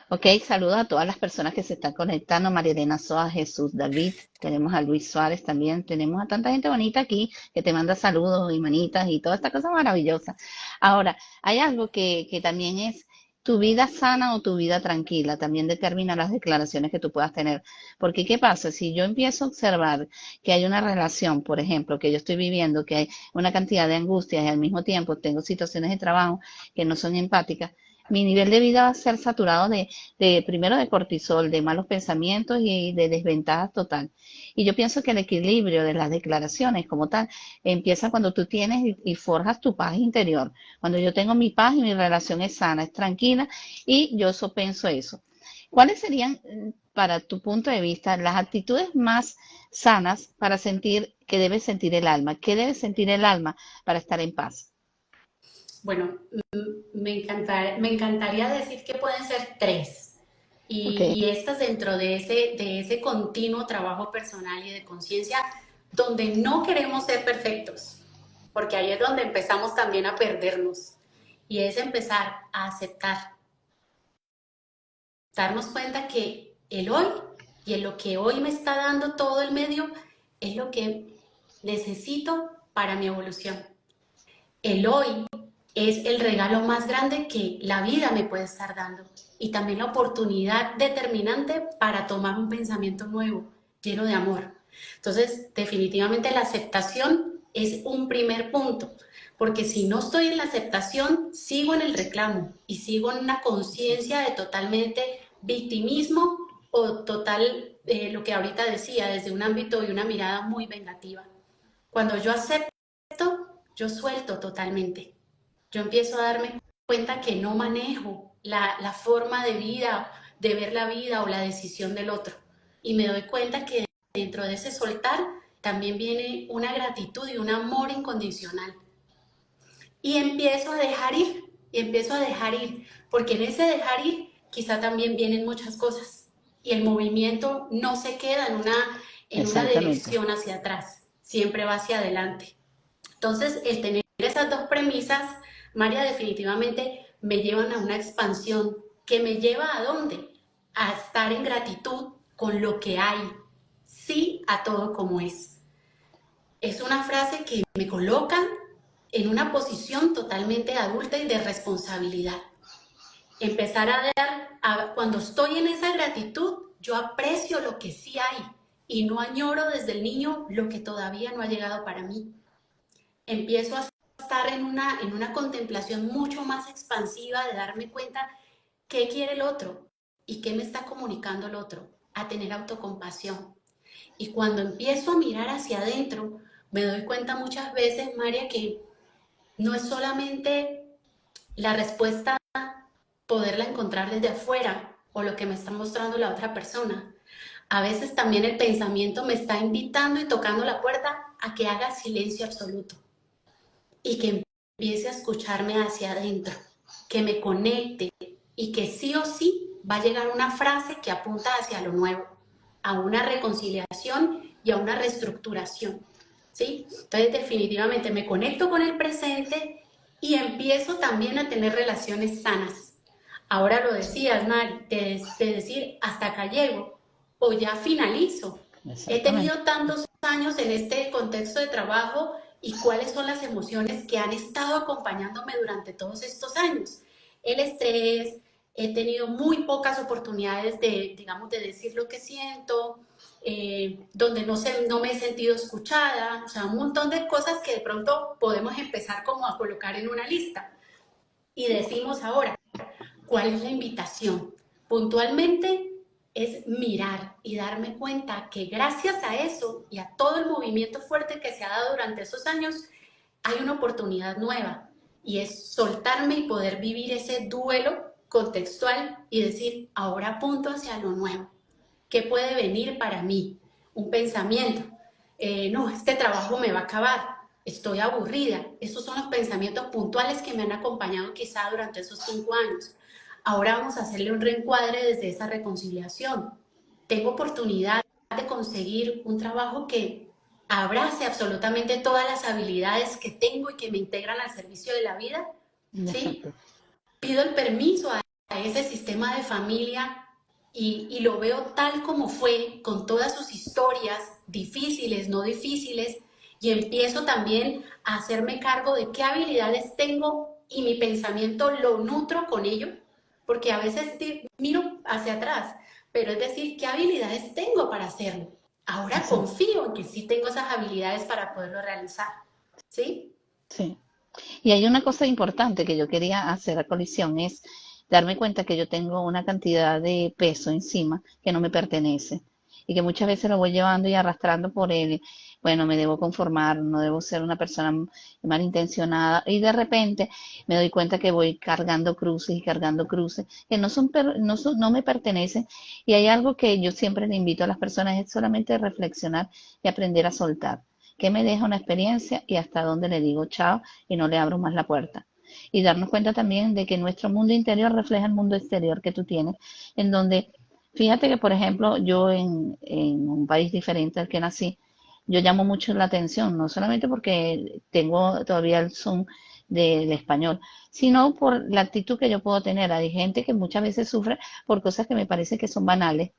Speaker 3: Ok, saludo a todas las personas que se están conectando. María Elena Soa, Jesús David, tenemos a Luis Suárez también, tenemos a tanta gente bonita aquí que te manda saludos y manitas y toda esta cosa maravillosa. Ahora, hay algo que también es tu vida sana o tu vida tranquila, también determina las declaraciones que tú puedas tener. Porque, ¿qué pasa? Si yo empiezo a observar que hay una relación, por ejemplo, que yo estoy viviendo, que hay una cantidad de angustias y al mismo tiempo tengo situaciones de trabajo que no son empáticas, mi nivel de vida va a ser saturado de primero de cortisol, de malos pensamientos y de desventaja total. Y yo pienso que el equilibrio de las declaraciones como tal empieza cuando tú tienes y forjas tu paz interior. Cuando yo tengo mi paz y mi relación es sana, es tranquila y yo pienso eso. ¿Cuáles serían, para tu punto de vista, las actitudes más sanas para sentir que debe sentir el alma? ¿Qué debe sentir el alma para estar en paz?
Speaker 2: Bueno, me encantaría decir que pueden ser tres.
Speaker 3: Ok,
Speaker 2: Y estas dentro de ese continuo trabajo personal y de conciencia, donde no queremos ser perfectos, porque ahí es donde empezamos también a perdernos. Y es empezar a aceptar, darnos cuenta que el hoy y en lo que hoy me está dando todo el medio es lo que necesito para mi evolución. El hoy es el regalo más grande que la vida me puede estar dando y también la oportunidad determinante para tomar un pensamiento nuevo, lleno de amor. Entonces, definitivamente la aceptación es un primer punto, porque si no estoy en la aceptación, sigo en el reclamo y sigo en una conciencia de totalmente victimismo o total, lo que ahorita decía, desde un ámbito y una mirada muy vengativa. Cuando yo acepto, yo suelto totalmente. Yo empiezo a darme cuenta que no manejo la forma de vida, de ver la vida o la decisión del otro. Y me doy cuenta que dentro de ese soltar también viene una gratitud y un amor incondicional. Y empiezo a dejar ir, y empiezo a dejar ir, porque en ese dejar ir quizá también vienen muchas cosas. Y el movimiento no se queda en una
Speaker 3: exactamente.
Speaker 2: dirección hacia atrás, siempre va hacia adelante. Entonces, el tener esas dos premisas, María, definitivamente me llevan a una expansión que me lleva a dónde? A estar en gratitud con lo que hay, sí a todo como es. Es una frase que me coloca en una posición totalmente adulta y de responsabilidad. Empezar cuando estoy en esa gratitud, yo aprecio lo que sí hay y no añoro desde el niño lo que todavía no ha llegado para mí. Empiezo a estar en una contemplación mucho más expansiva de darme cuenta qué quiere el otro y qué me está comunicando el otro, a tener autocompasión. Y cuando empiezo a mirar hacia adentro, me doy cuenta muchas veces, María, que no es solamente la respuesta poderla encontrar desde afuera o lo que me está mostrando la otra persona. A veces también el pensamiento me está invitando y tocando la puerta a que haga silencio absoluto y que empiece a escucharme hacia adentro, que me conecte y que sí o sí va a llegar una frase que apunta hacia lo nuevo, a una reconciliación y a una reestructuración, ¿sí? Entonces definitivamente me conecto con el presente y empiezo también a tener relaciones sanas. Ahora lo decías, Mari, de decir hasta acá llego o ya finalizo. He
Speaker 3: Exactamente.
Speaker 2: tenido tantos años en este contexto de trabajo y cuáles son las emociones que han estado acompañándome durante todos estos años. El estrés, he tenido muy pocas oportunidades de, digamos, de decir lo que siento, donde no me he sentido escuchada, o sea, un montón de cosas que de pronto podemos empezar como a colocar en una lista. Y decimos ahora, ¿cuál es la invitación? Puntualmente es mirar y darme cuenta que gracias a eso y a todo el movimiento fuerte que se ha dado durante esos años, hay una oportunidad nueva y es soltarme y poder vivir ese duelo contextual y decir, ahora apunto hacia lo nuevo. ¿Qué puede venir para mí? Un pensamiento. No, este trabajo me va a acabar. Estoy aburrida. Esos son los pensamientos puntuales que me han acompañado quizá durante esos 5 años. Ahora vamos a hacerle un reencuadre desde esa reconciliación. Tengo oportunidad de conseguir un trabajo que abrace absolutamente todas las habilidades que tengo y que me integran al servicio de la vida, ¿sí?
Speaker 3: Exacto.
Speaker 2: Pido el permiso a ese sistema de familia y lo veo tal como fue, con todas sus historias, difíciles, no difíciles, y empiezo también a hacerme cargo de qué habilidades tengo y mi pensamiento lo nutro con ello, porque a veces miro hacia atrás, pero es decir, ¿qué habilidades tengo para hacerlo? Ahora
Speaker 3: Así,
Speaker 2: confío en que sí tengo esas habilidades para poderlo realizar, ¿sí?
Speaker 3: sí. Y hay una cosa importante que yo quería hacer a colisión, es darme cuenta que yo tengo una cantidad de peso encima que no me pertenece y que muchas veces lo voy llevando y arrastrando por él. Bueno, me debo conformar, no debo ser una persona malintencionada y de repente me doy cuenta que voy cargando cruces y cargando cruces que no me pertenecen. Y hay algo que yo siempre le invito a las personas, es solamente reflexionar y aprender a soltar. ¿Qué me deja una experiencia y hasta dónde le digo chao y no le abro más la puerta? Y darnos cuenta también de que nuestro mundo interior refleja el mundo exterior que tú tienes, en donde, fíjate que, por ejemplo, yo en un país diferente al que nací, yo llamo mucho la atención, no solamente porque tengo todavía el Zoom del español, sino por la actitud que yo puedo tener. Hay gente que muchas veces sufre por cosas que me parece que son banales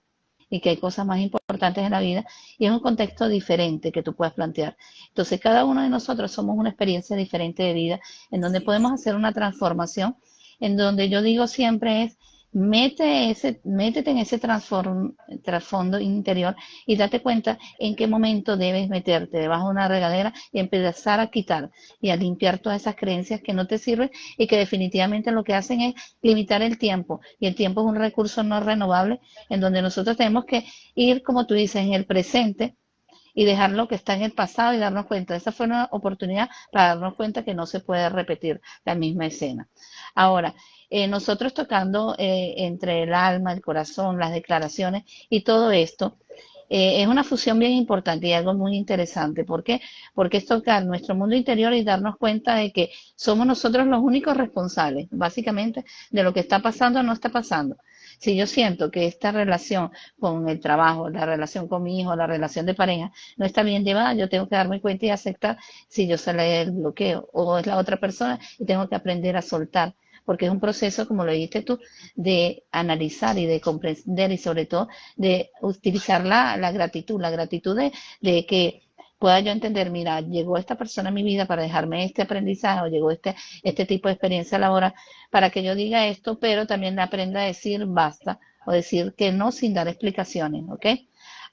Speaker 3: y que hay cosas más importantes en la vida y es un contexto diferente que tú puedes plantear. Entonces, cada uno de nosotros somos una experiencia diferente de vida en donde
Speaker 2: Sí.
Speaker 3: podemos hacer una transformación, en donde yo digo siempre es, métete en ese trasfondo interior y date cuenta en qué momento debes meterte debajo de una regadera y empezar a quitar y a limpiar todas esas creencias que no te sirven y que definitivamente lo que hacen es limitar el tiempo. Y el tiempo es un recurso no renovable en donde nosotros tenemos que ir, como tú dices, en el presente y dejar lo que está en el pasado y darnos cuenta. Esa fue una oportunidad para darnos cuenta que no se puede repetir la misma escena. Ahora, nosotros tocando entre el alma, el corazón, las declaraciones y todo esto, es una fusión bien importante y algo muy interesante. ¿Por qué? Porque es tocar nuestro mundo interior y darnos cuenta de que somos nosotros los únicos responsables, básicamente, de lo que está pasando o no está pasando. Si yo siento que esta relación con el trabajo, la relación con mi hijo, la relación de pareja no está bien llevada, yo tengo que darme cuenta y aceptar si yo salí el bloqueo o es la otra persona y tengo que aprender a soltar, porque es un proceso, como lo dijiste tú, de analizar y de comprender y sobre todo de utilizar la gratitud de que pueda yo entender, mira, llegó esta persona a mi vida para dejarme este aprendizaje o llegó este tipo de experiencia laboral para que yo diga esto, pero también aprenda a decir basta o decir que no sin dar explicaciones, ¿ok?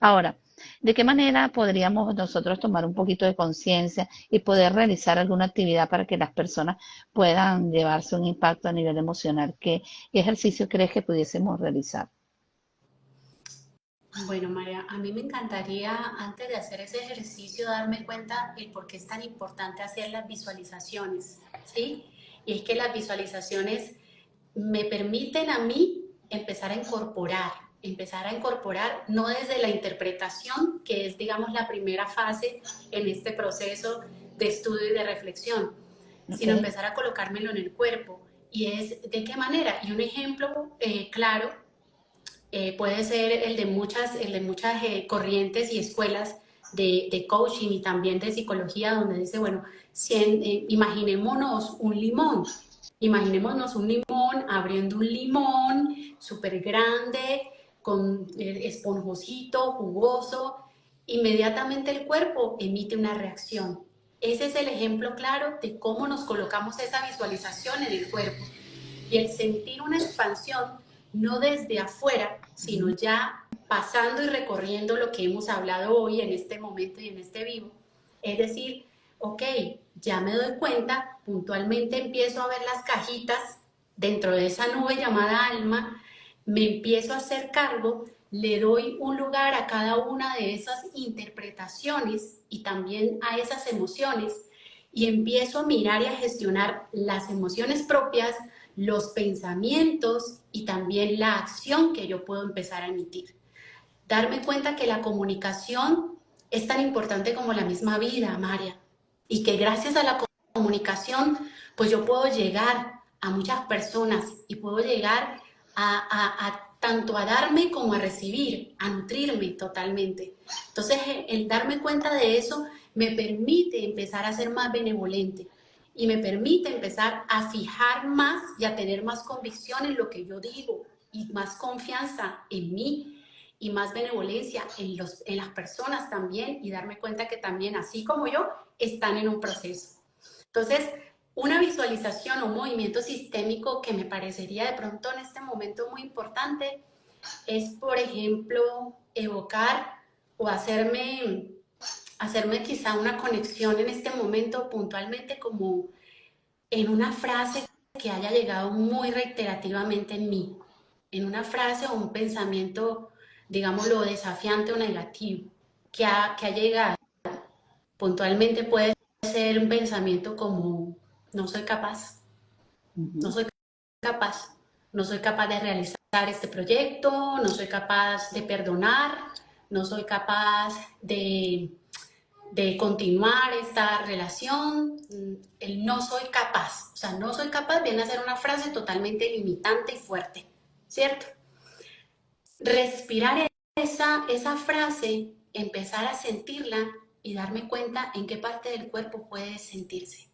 Speaker 3: Ahora, ¿de qué manera podríamos nosotros tomar un poquito de conciencia y poder realizar alguna actividad para que las personas puedan llevarse un impacto a nivel emocional? ¿Qué ejercicio crees que pudiésemos realizar?
Speaker 2: Bueno, María, a mí me encantaría, antes de hacer ese ejercicio, darme cuenta el por qué es tan importante hacer las visualizaciones, ¿sí? y es que las visualizaciones me permiten a mí empezar a incorporar no desde la interpretación, que es, digamos, la primera fase en este proceso de estudio y de reflexión, sino
Speaker 3: Ok.
Speaker 2: empezar a colocármelo en el cuerpo. Y es de qué manera. Y un ejemplo claro puede ser el de muchas corrientes y escuelas de coaching y también de psicología, donde dice, bueno, imaginémonos un limón abriendo un limón súper grande, con esponjosito, jugoso, inmediatamente el cuerpo emite una reacción. Ese es el ejemplo claro de cómo nos colocamos esa visualización en el cuerpo. Y el sentir una expansión, no desde afuera, sino
Speaker 3: Ujú.
Speaker 2: ya pasando y recorriendo lo que hemos hablado hoy en este momento y en este vivo. Es decir, ok, ya me doy cuenta, puntualmente empiezo a ver las cajitas dentro de esa nube llamada alma, me empiezo a hacer cargo, le doy un lugar a cada una de esas interpretaciones y también a esas emociones y empiezo a mirar y a gestionar las emociones propias, los pensamientos y también la acción que yo puedo empezar a emitir. Darme cuenta que la comunicación es tan importante como la misma vida, María, y que gracias a la comunicación, pues yo puedo llegar a muchas personas y puedo llegar tanto a darme como a recibir, a nutrirme totalmente. Entonces, el darme cuenta de eso me permite empezar a ser más benevolente y me permite empezar a fijar más y a tener más convicción en lo que yo digo y más confianza en mí y más benevolencia en las personas también y darme cuenta que también, así como yo, están en un proceso. Entonces, una visualización o un movimiento sistémico que me parecería de pronto en este momento muy importante es, por ejemplo, evocar o hacerme quizá una conexión en este momento puntualmente como en una frase que haya llegado muy reiterativamente en mí, en una frase o un pensamiento, digámoslo, desafiante o negativo, que ha llegado. Puntualmente puede ser un pensamiento como, no soy capaz, no
Speaker 3: Ujú.
Speaker 2: soy capaz, no soy capaz de realizar este proyecto, no soy capaz de perdonar, no soy capaz de continuar esta relación, el no soy capaz. O sea, no soy capaz viene a ser una frase totalmente limitante y fuerte, ¿cierto? Respirar esa frase, empezar a sentirla y darme cuenta en qué parte del cuerpo puede sentirse.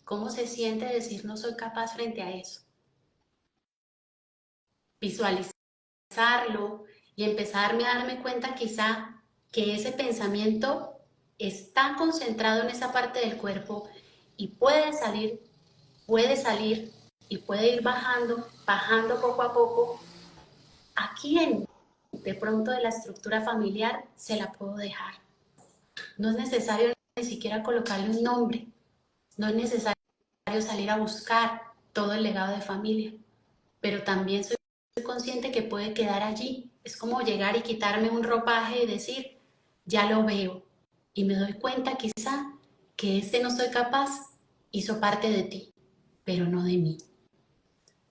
Speaker 2: ¿Cómo se siente decir no soy capaz frente a eso? Visualizarlo y empezarme a darme cuenta quizá que ese pensamiento está concentrado en esa parte del cuerpo y puede salir y puede ir bajando, bajando poco a poco. ¿A quién de pronto de la estructura familiar se la puedo dejar? No es necesario ni siquiera colocarle un nombre, no es necesario salir a buscar todo el legado de familia, pero también soy consciente que puede quedar allí. Es como llegar y quitarme un ropaje y decir, ya lo veo, y me doy cuenta quizá que este no soy capaz hizo parte de ti, pero no de mí.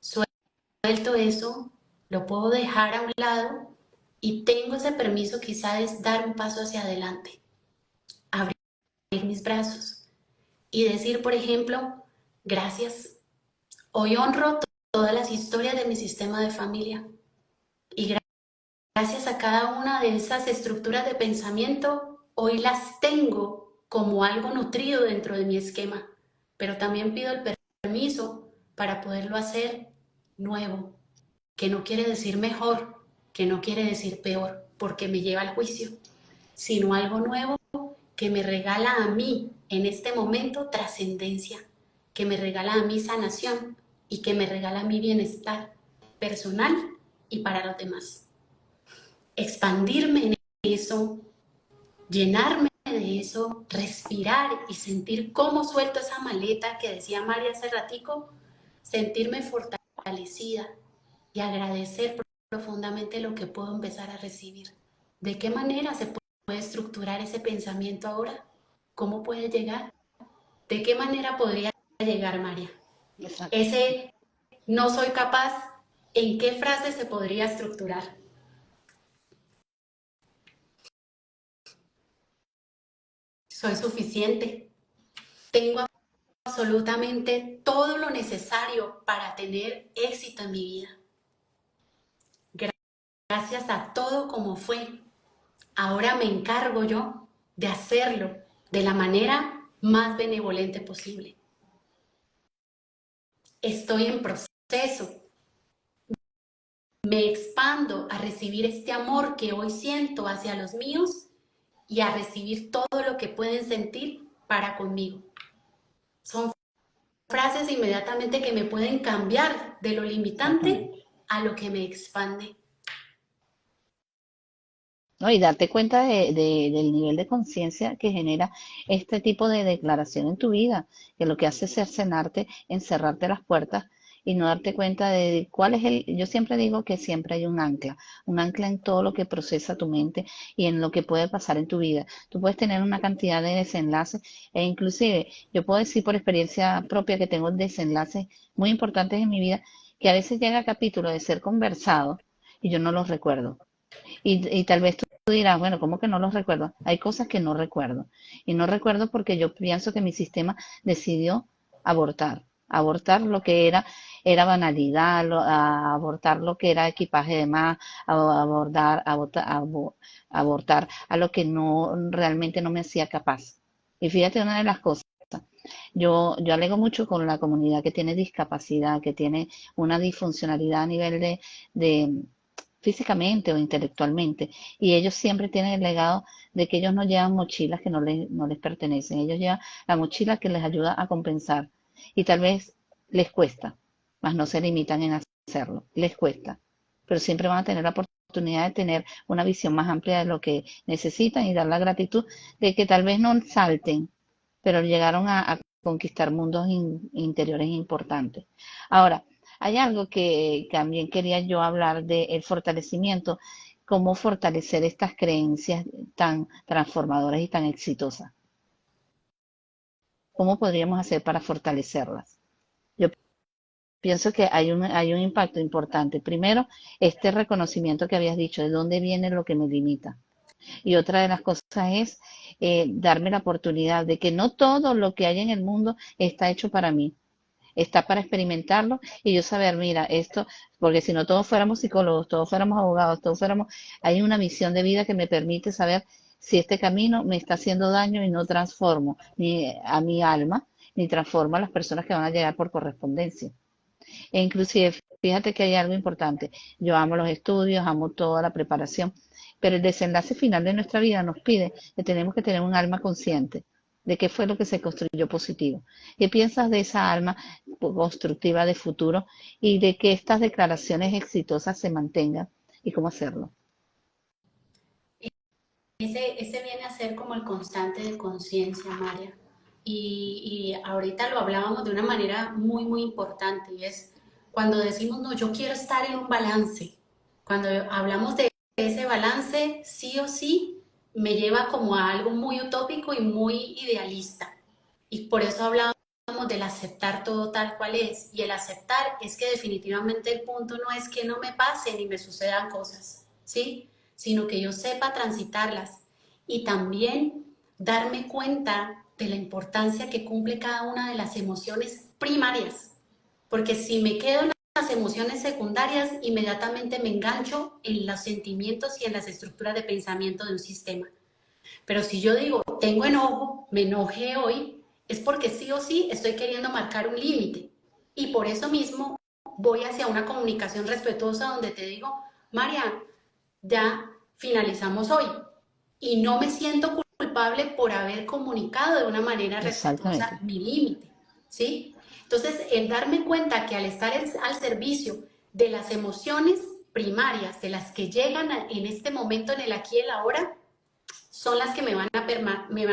Speaker 2: Suelto eso, lo puedo dejar a un lado y tengo ese permiso quizá de dar un paso hacia adelante, abrir mis brazos y decir, por ejemplo, gracias. Hoy honro todas las historias de mi sistema de familia y gracias a cada una de esas estructuras de pensamiento, hoy las tengo como algo nutrido dentro de mi esquema, pero también pido el permiso para poderlo hacer nuevo, que no quiere decir mejor, que no quiere decir peor, porque me lleva al juicio, sino algo nuevo que me regala a mí en este momento trascendencia, que me regala a mí sanación y que me regala a mí bienestar personal y para los demás. Expandirme en eso, llenarme de eso, respirar y sentir cómo suelto esa maleta que decía María hace ratico, sentirme fortalecida y agradecer profundamente lo que puedo empezar a recibir. ¿De qué manera se puede estructurar ese pensamiento ahora? ¿Cómo puede llegar? ¿De qué manera podría llegar, María?
Speaker 3: Exacto.
Speaker 2: Ese no soy capaz, ¿en qué frase se podría estructurar? Soy suficiente. Tengo absolutamente todo lo necesario para tener éxito en mi vida. Gracias a todo como fue. Ahora me encargo yo de hacerlo de la manera más benevolente posible. Estoy en proceso. Me expando a recibir este amor que hoy siento hacia los míos y a recibir todo lo que pueden sentir para conmigo. Son frases inmediatamente que me pueden cambiar de lo limitante
Speaker 3: Exactamente.
Speaker 2: a lo que me expande.
Speaker 3: ¿No? Y darte cuenta del nivel de conciencia que genera este tipo de declaración en tu vida, que lo que hace es cercenarte, encerrarte las puertas y no darte cuenta de cuál es yo siempre digo que siempre hay un ancla en todo lo que procesa tu mente y en lo que puede pasar en tu vida. Tú puedes tener una cantidad de desenlaces e inclusive yo puedo decir por experiencia propia que tengo desenlaces muy importantes en mi vida que a veces llega a capítulo de ser conversado y yo no los recuerdo. Y tal vez tú dirás, bueno, ¿cómo que no los recuerdo? Hay cosas que no recuerdo. Y no recuerdo porque yo pienso que mi sistema decidió abortar. Abortar lo que era banalidad, abortar lo que era equipaje de más, abortar a lo que no realmente no me hacía capaz. Y fíjate una de las cosas. Yo alego mucho con la comunidad que tiene discapacidad, que tiene una disfuncionalidad a nivel de físicamente o intelectualmente. Y ellos siempre tienen el legado de que ellos no llevan mochilas que no les pertenecen. Ellos llevan la mochila que les ayuda a compensar. Y tal vez les cuesta, mas no se limitan en hacerlo. Les cuesta. Pero siempre van a tener la oportunidad de tener una visión más amplia de lo que necesitan y dar la gratitud de que tal vez no salten, pero llegaron a conquistar mundos interiores importantes. Ahora, hay algo que también quería yo hablar del fortalecimiento, cómo fortalecer estas creencias tan transformadoras y tan exitosas. ¿Cómo podríamos hacer para fortalecerlas? Yo pienso que hay un impacto importante. Primero, este reconocimiento que habías dicho, de dónde viene lo que me limita. Y otra de las cosas es darme la oportunidad de que no todo lo que hay en el mundo está hecho para mí, está para experimentarlo y yo saber, mira, esto, porque si no todos fuéramos psicólogos, todos fuéramos abogados, todos fuéramos, hay una visión de vida que me permite saber si este camino me está haciendo daño y no transformo ni a mi alma, ni transformo a las personas que van a llegar por correspondencia. E inclusive, fíjate que hay algo importante. Yo amo los estudios, amo toda la preparación, pero el desenlace final de nuestra vida nos pide que tenemos que tener un alma consciente de qué fue lo que se construyó positivo. ¿Qué piensas de esa alma constructiva de futuro y de que estas declaraciones exitosas se mantengan y cómo hacerlo?
Speaker 2: Ese viene a ser como el constante de conciencia, María. Y ahorita lo hablábamos de una manera muy, muy importante y es cuando decimos, no, yo quiero estar en un balance. Cuando hablamos de ese balance, sí o sí, me lleva como a algo muy utópico y muy idealista. Y por eso hablábamos del aceptar todo tal cual es. Y el aceptar es que definitivamente el punto no es que no me pasen ni me sucedan cosas, ¿sí? Sino que yo sepa transitarlas y también darme cuenta de la importancia que cumple cada una de las emociones primarias. Porque si me quedo en las emociones secundarias, inmediatamente me engancho en los sentimientos y en las estructuras de pensamiento de un sistema. Pero si yo digo, tengo enojo, me enojé hoy, es porque sí o sí estoy queriendo marcar un límite. Y por eso mismo voy hacia una comunicación respetuosa donde te digo, María, ya finalizamos hoy. Y no me siento culpable por haber comunicado de una manera respetuosa
Speaker 3: Exactamente.
Speaker 2: mi límite, ¿sí? Entonces, el darme cuenta que al estar al servicio de las emociones primarias, de las que llegan en este momento, en el aquí y el ahora, son las que me van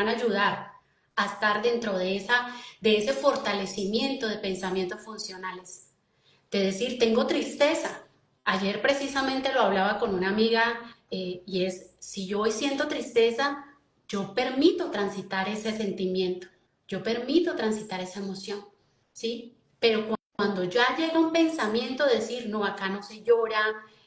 Speaker 2: a ayudar a estar dentro de ese fortalecimiento de pensamientos funcionales. De decir, tengo tristeza. Ayer precisamente lo hablaba con una amiga y es, si yo hoy siento tristeza, yo permito transitar ese sentimiento, yo permito transitar esa emoción, ¿sí? Pero cuando ya llega un pensamiento de decir, no, acá no se llora,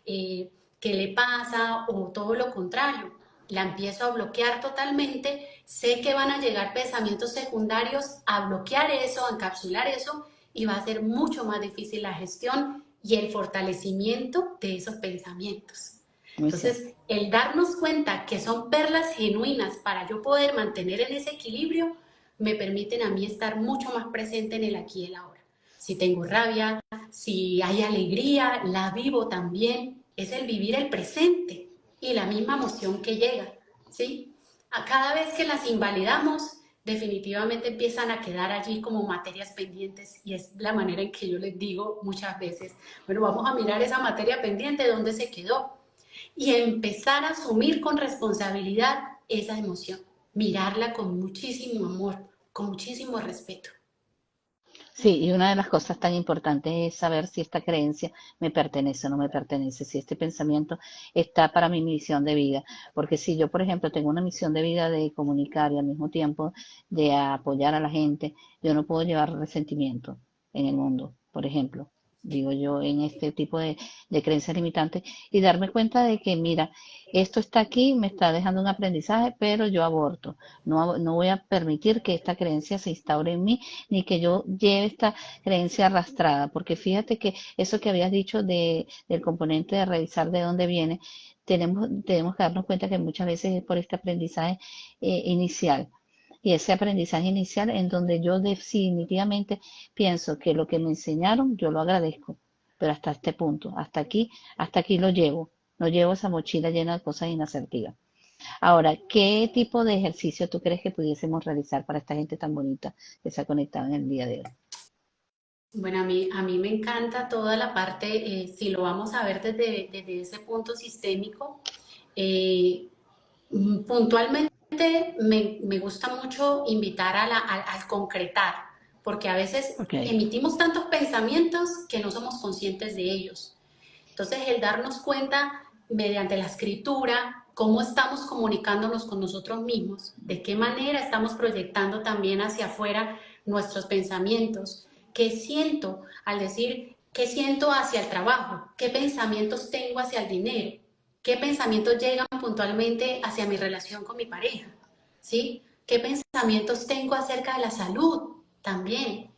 Speaker 2: ¿qué le pasa? O todo lo contrario, la empiezo a bloquear totalmente, sé que van a llegar pensamientos secundarios a bloquear eso, a encapsular eso, y va a ser mucho más difícil la gestión y el fortalecimiento de esos pensamientos.
Speaker 3: Muy cierto.
Speaker 2: Entonces, el darnos cuenta que son perlas genuinas para yo poder mantener en ese equilibrio, me permiten a mí estar mucho más presente en el aquí y el ahora. Si tengo rabia, si hay alegría, la vivo también. Es el vivir el presente y la misma emoción que llega, ¿sí? A cada vez que las invalidamos, definitivamente empiezan a quedar allí como materias pendientes y es la manera en que yo les digo muchas veces, bueno, vamos a mirar esa materia pendiente, ¿dónde se quedó? Y empezar a asumir con responsabilidad esa emoción, mirarla con muchísimo amor, con muchísimo respeto.
Speaker 3: Sí, y una de las cosas tan importantes es saber si esta creencia me pertenece o no me pertenece, si este pensamiento está para mi misión de vida. Porque si yo, por ejemplo, tengo una misión de vida de comunicar y al mismo tiempo de apoyar a la gente, yo no puedo llevar resentimiento en el mundo, por ejemplo. Digo yo, en este tipo de creencias limitantes y darme cuenta de que, mira, esto está aquí, me está dejando un aprendizaje, pero yo aborto. No, no voy a permitir que esta creencia se instaure en mí ni que yo lleve esta creencia arrastrada, porque fíjate que eso que habías dicho del componente de revisar de dónde viene, tenemos que darnos cuenta que muchas veces es por este aprendizaje inicial. Y ese aprendizaje inicial en donde yo definitivamente pienso que lo que me enseñaron yo lo agradezco, pero hasta este punto, hasta aquí lo llevo. No llevo esa mochila llena de cosas inasertivas. Ahora, ¿qué tipo de ejercicio tú crees que pudiésemos realizar para esta gente tan bonita que se ha conectado en el día de hoy?
Speaker 2: Bueno, a mí me encanta toda la parte, si lo vamos a ver desde ese punto sistémico, eh, puntualmente me gusta mucho invitar al concretar, porque a veces
Speaker 3: Ok,
Speaker 2: emitimos tantos pensamientos que no somos conscientes de ellos. Entonces, el darnos cuenta mediante la escritura, cómo estamos comunicándonos con nosotros mismos, de qué manera estamos proyectando también hacia afuera nuestros pensamientos, qué siento al decir, qué siento hacia el trabajo, qué pensamientos tengo hacia el dinero, qué pensamientos llegan puntualmente hacia mi relación con mi pareja, ¿sí? ¿Qué pensamientos tengo acerca de la salud también?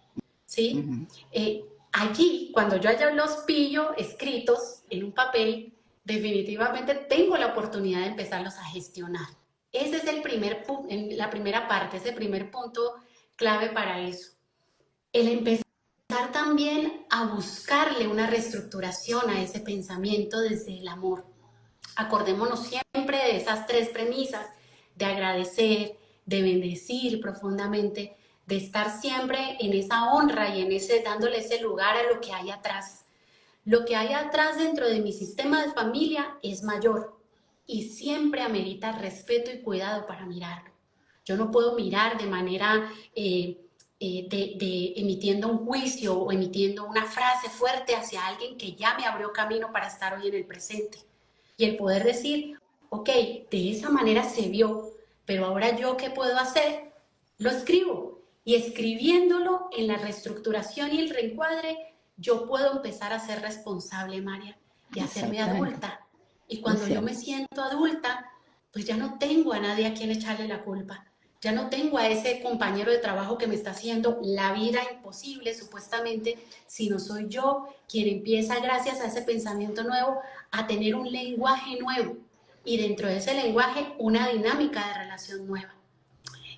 Speaker 2: ¿Sí?
Speaker 3: ujú,
Speaker 2: Allí, cuando yo ya los pillo escritos en un papel, definitivamente tengo la oportunidad de empezarlos a gestionar. Ese es el primer la primera parte, ese primer punto clave para eso. El empezar también a buscarle una reestructuración a ese pensamiento desde el amor. Acordémonos siempre de esas tres premisas, de agradecer, de bendecir profundamente, de estar siempre en esa honra y en ese dándole ese lugar a lo que hay atrás. Lo que hay atrás dentro de mi sistema de familia es mayor y siempre amerita respeto y cuidado para mirarlo. Yo no puedo mirar de manera emitiendo un juicio o emitiendo una frase fuerte hacia alguien que ya me abrió camino para estar hoy en el presente. Y el poder decir, ok, de esa manera se vio, pero ahora yo qué puedo hacer, lo escribo. Y escribiéndolo en la reestructuración y el reencuadre, yo puedo empezar a ser responsable, María, y hacerme
Speaker 3: exactamente,
Speaker 2: adulta. Y
Speaker 3: muy
Speaker 2: cuando yo me
Speaker 3: cierto.
Speaker 2: siento adulta, pues ya no tengo a nadie a quien echarle la culpa. Ya no tengo a ese compañero de trabajo que me está haciendo la vida imposible, supuestamente, sino soy yo quien empieza, gracias a ese pensamiento nuevo, a tener un lenguaje nuevo y dentro de ese lenguaje una dinámica de relación nueva.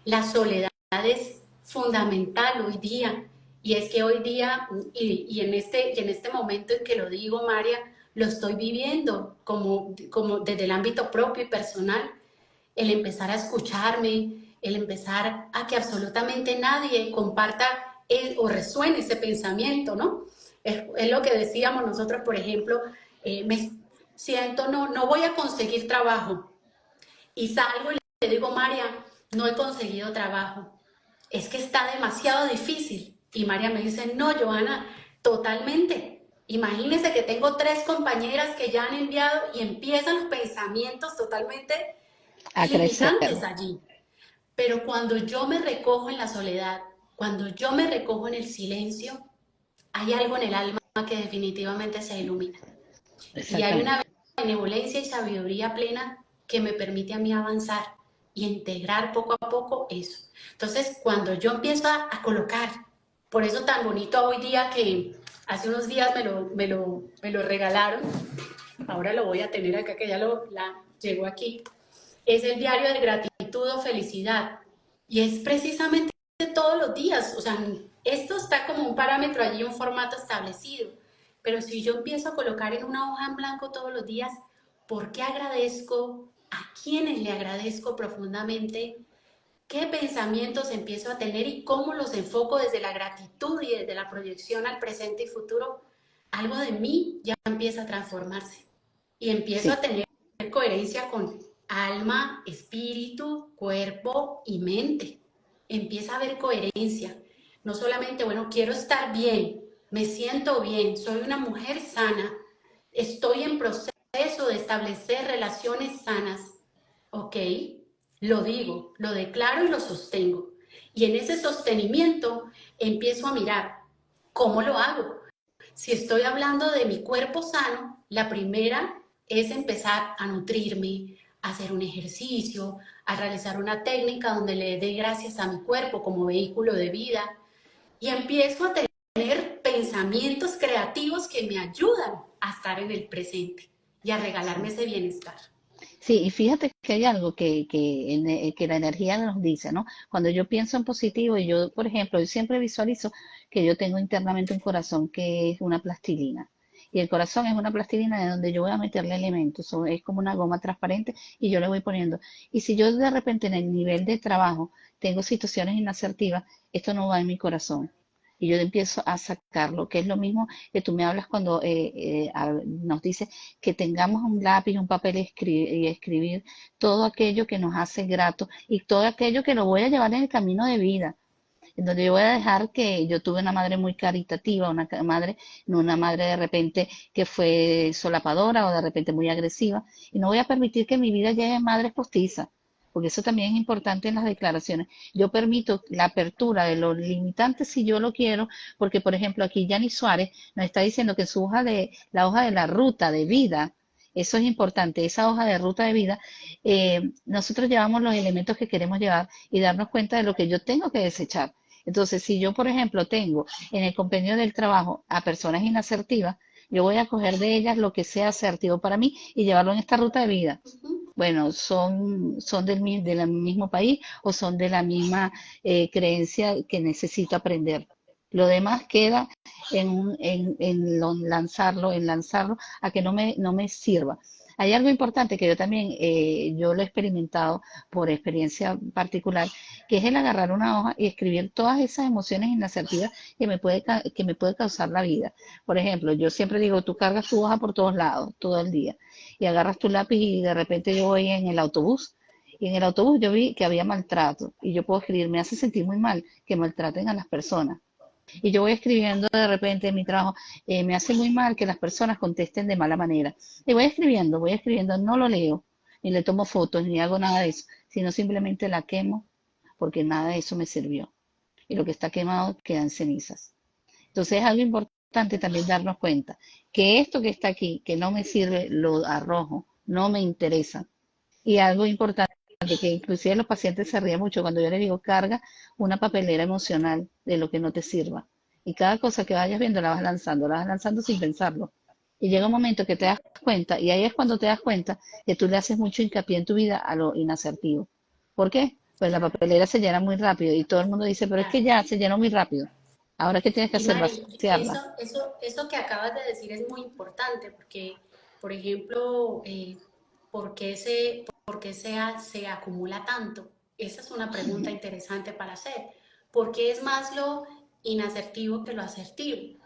Speaker 2: La soledad es fundamental hoy día y es que hoy día en este momento en que lo digo, María, lo estoy viviendo como desde el ámbito propio y personal, el empezar a escucharme, el empezar a que absolutamente nadie comparta o resuene ese pensamiento, ¿no? Es lo que decíamos nosotros, por ejemplo, me siento, no voy a conseguir trabajo y salgo y le digo, María, no he conseguido trabajo, es que está demasiado difícil. Y María me dice, no, Johanna, totalmente. Imagínese que tengo tres compañeras que ya han enviado y empiezan los pensamientos totalmente
Speaker 3: A crecer.
Speaker 2: limitantes allí. Pero cuando yo me recojo en la soledad, cuando yo me recojo en el silencio, hay algo en el alma que definitivamente se ilumina. Y hay
Speaker 3: Exactamente.
Speaker 2: una benevolencia y sabiduría plena que me permite a mí avanzar y integrar poco a poco eso. Entonces, cuando yo empiezo a colocar, por eso tan bonito hoy día que hace unos días me lo regalaron, ahora lo voy a tener acá que ya llegó aquí, es el diario de gratitud o felicidad. Y es precisamente todos los días, o sea, esto está como un parámetro allí, un formato establecido, pero si yo empiezo a colocar en una hoja en blanco todos los días, ¿por qué agradezco? ¿A quiénes le agradezco profundamente? ¿Qué pensamientos empiezo a tener y cómo los enfoco desde la gratitud y desde la proyección al presente y futuro? Algo de mí ya empieza a transformarse y empiezo
Speaker 3: Sí.
Speaker 2: a tener coherencia con alma, espíritu, cuerpo y mente. Empieza a haber coherencia. No solamente, bueno, quiero estar bien, me siento bien, soy una mujer sana, estoy en proceso de establecer relaciones sanas, ¿ok? Lo digo, lo declaro y lo sostengo. Y en ese sostenimiento empiezo a mirar cómo lo hago. Si estoy hablando de mi cuerpo sano, la primera es empezar a nutrirme, a hacer un ejercicio, a realizar una técnica donde le dé gracias a mi cuerpo como vehículo de vida y empiezo a tener pensamientos creativos que me ayudan a estar en el presente y a regalarme ese bienestar.
Speaker 3: Sí, y fíjate que hay algo que la energía nos dice, ¿no? Cuando yo pienso en positivo y yo, por ejemplo, yo siempre visualizo que yo tengo internamente un corazón que es una plastilina. Y el corazón es una plastilina de donde yo voy a meterle elementos, o es como una goma transparente y yo le voy poniendo. Y si yo de repente en el nivel de trabajo tengo situaciones inasertivas, esto no va en mi corazón. Y yo empiezo a sacarlo, que es lo mismo que tú me hablas cuando nos dices que tengamos un lápiz, un papel y escribir todo aquello que nos hace grato y todo aquello que lo voy a llevar en el camino de vida, en donde yo voy a dejar que yo tuve una madre muy caritativa, madre, no una madre de repente que fue solapadora o de repente muy agresiva, y no voy a permitir que mi vida llegue en madres postizas. Porque eso también es importante en las declaraciones. Yo permito la apertura de los limitantes si yo lo quiero, porque por ejemplo aquí Yanni Suárez nos está diciendo que su hoja la hoja de la ruta de vida, eso es importante, esa hoja de ruta de vida, nosotros llevamos los elementos que queremos llevar y darnos cuenta de lo que yo tengo que desechar. Entonces, si yo, por ejemplo, tengo en el compendio del trabajo a personas inasertivas, yo voy a coger de ellas lo que sea asertivo para mí y llevarlo en esta ruta de vida. Bueno, son del mismo país o son de la misma creencia que necesito aprender. Lo demás queda en lanzarlo a que no me sirva. Hay algo importante que yo también, yo lo he experimentado por experiencia particular, que es el agarrar una hoja y escribir todas esas emociones inasertivas que me puede causar la vida. Por ejemplo, yo siempre digo, tú cargas tu hoja por todos lados, todo el día, y agarras tu lápiz y de repente yo voy en el autobús. Y en el autobús yo vi que había maltrato y yo puedo escribir, me hace sentir muy mal que maltraten a las personas. Y yo voy escribiendo de repente en mi trabajo, me hace muy mal que las personas contesten de mala manera. Y voy escribiendo, no lo leo, ni le tomo fotos, ni hago nada de eso, sino simplemente la quemo porque nada de eso me sirvió. Y lo que está quemado queda en cenizas. Entonces es algo importante también darnos cuenta que esto que está aquí, que no me sirve, lo arrojo, no me interesa. Y algo importante, que inclusive los pacientes se ríen mucho cuando yo les digo, carga una papelera emocional de lo que no te sirva. Y cada cosa que vayas viendo la vas lanzando sin pensarlo. Y llega un momento que te das cuenta, y ahí es cuando te das cuenta que tú le haces mucho hincapié en tu vida a lo inasertivo. ¿Por qué? Pues la papelera se llena muy rápido y todo el mundo dice, pero es que
Speaker 2: Claro.
Speaker 3: ya se llenó muy rápido. Ahora, ¿qué tienes que
Speaker 2: Y
Speaker 3: hacer?
Speaker 2: Mari,
Speaker 3: Vaciarla.
Speaker 2: eso que acabas de decir es muy importante porque, por ejemplo, ¿por qué se acumula tanto? Esa es una pregunta interesante para hacer. ¿Por qué es más lo inasertivo que lo asertivo?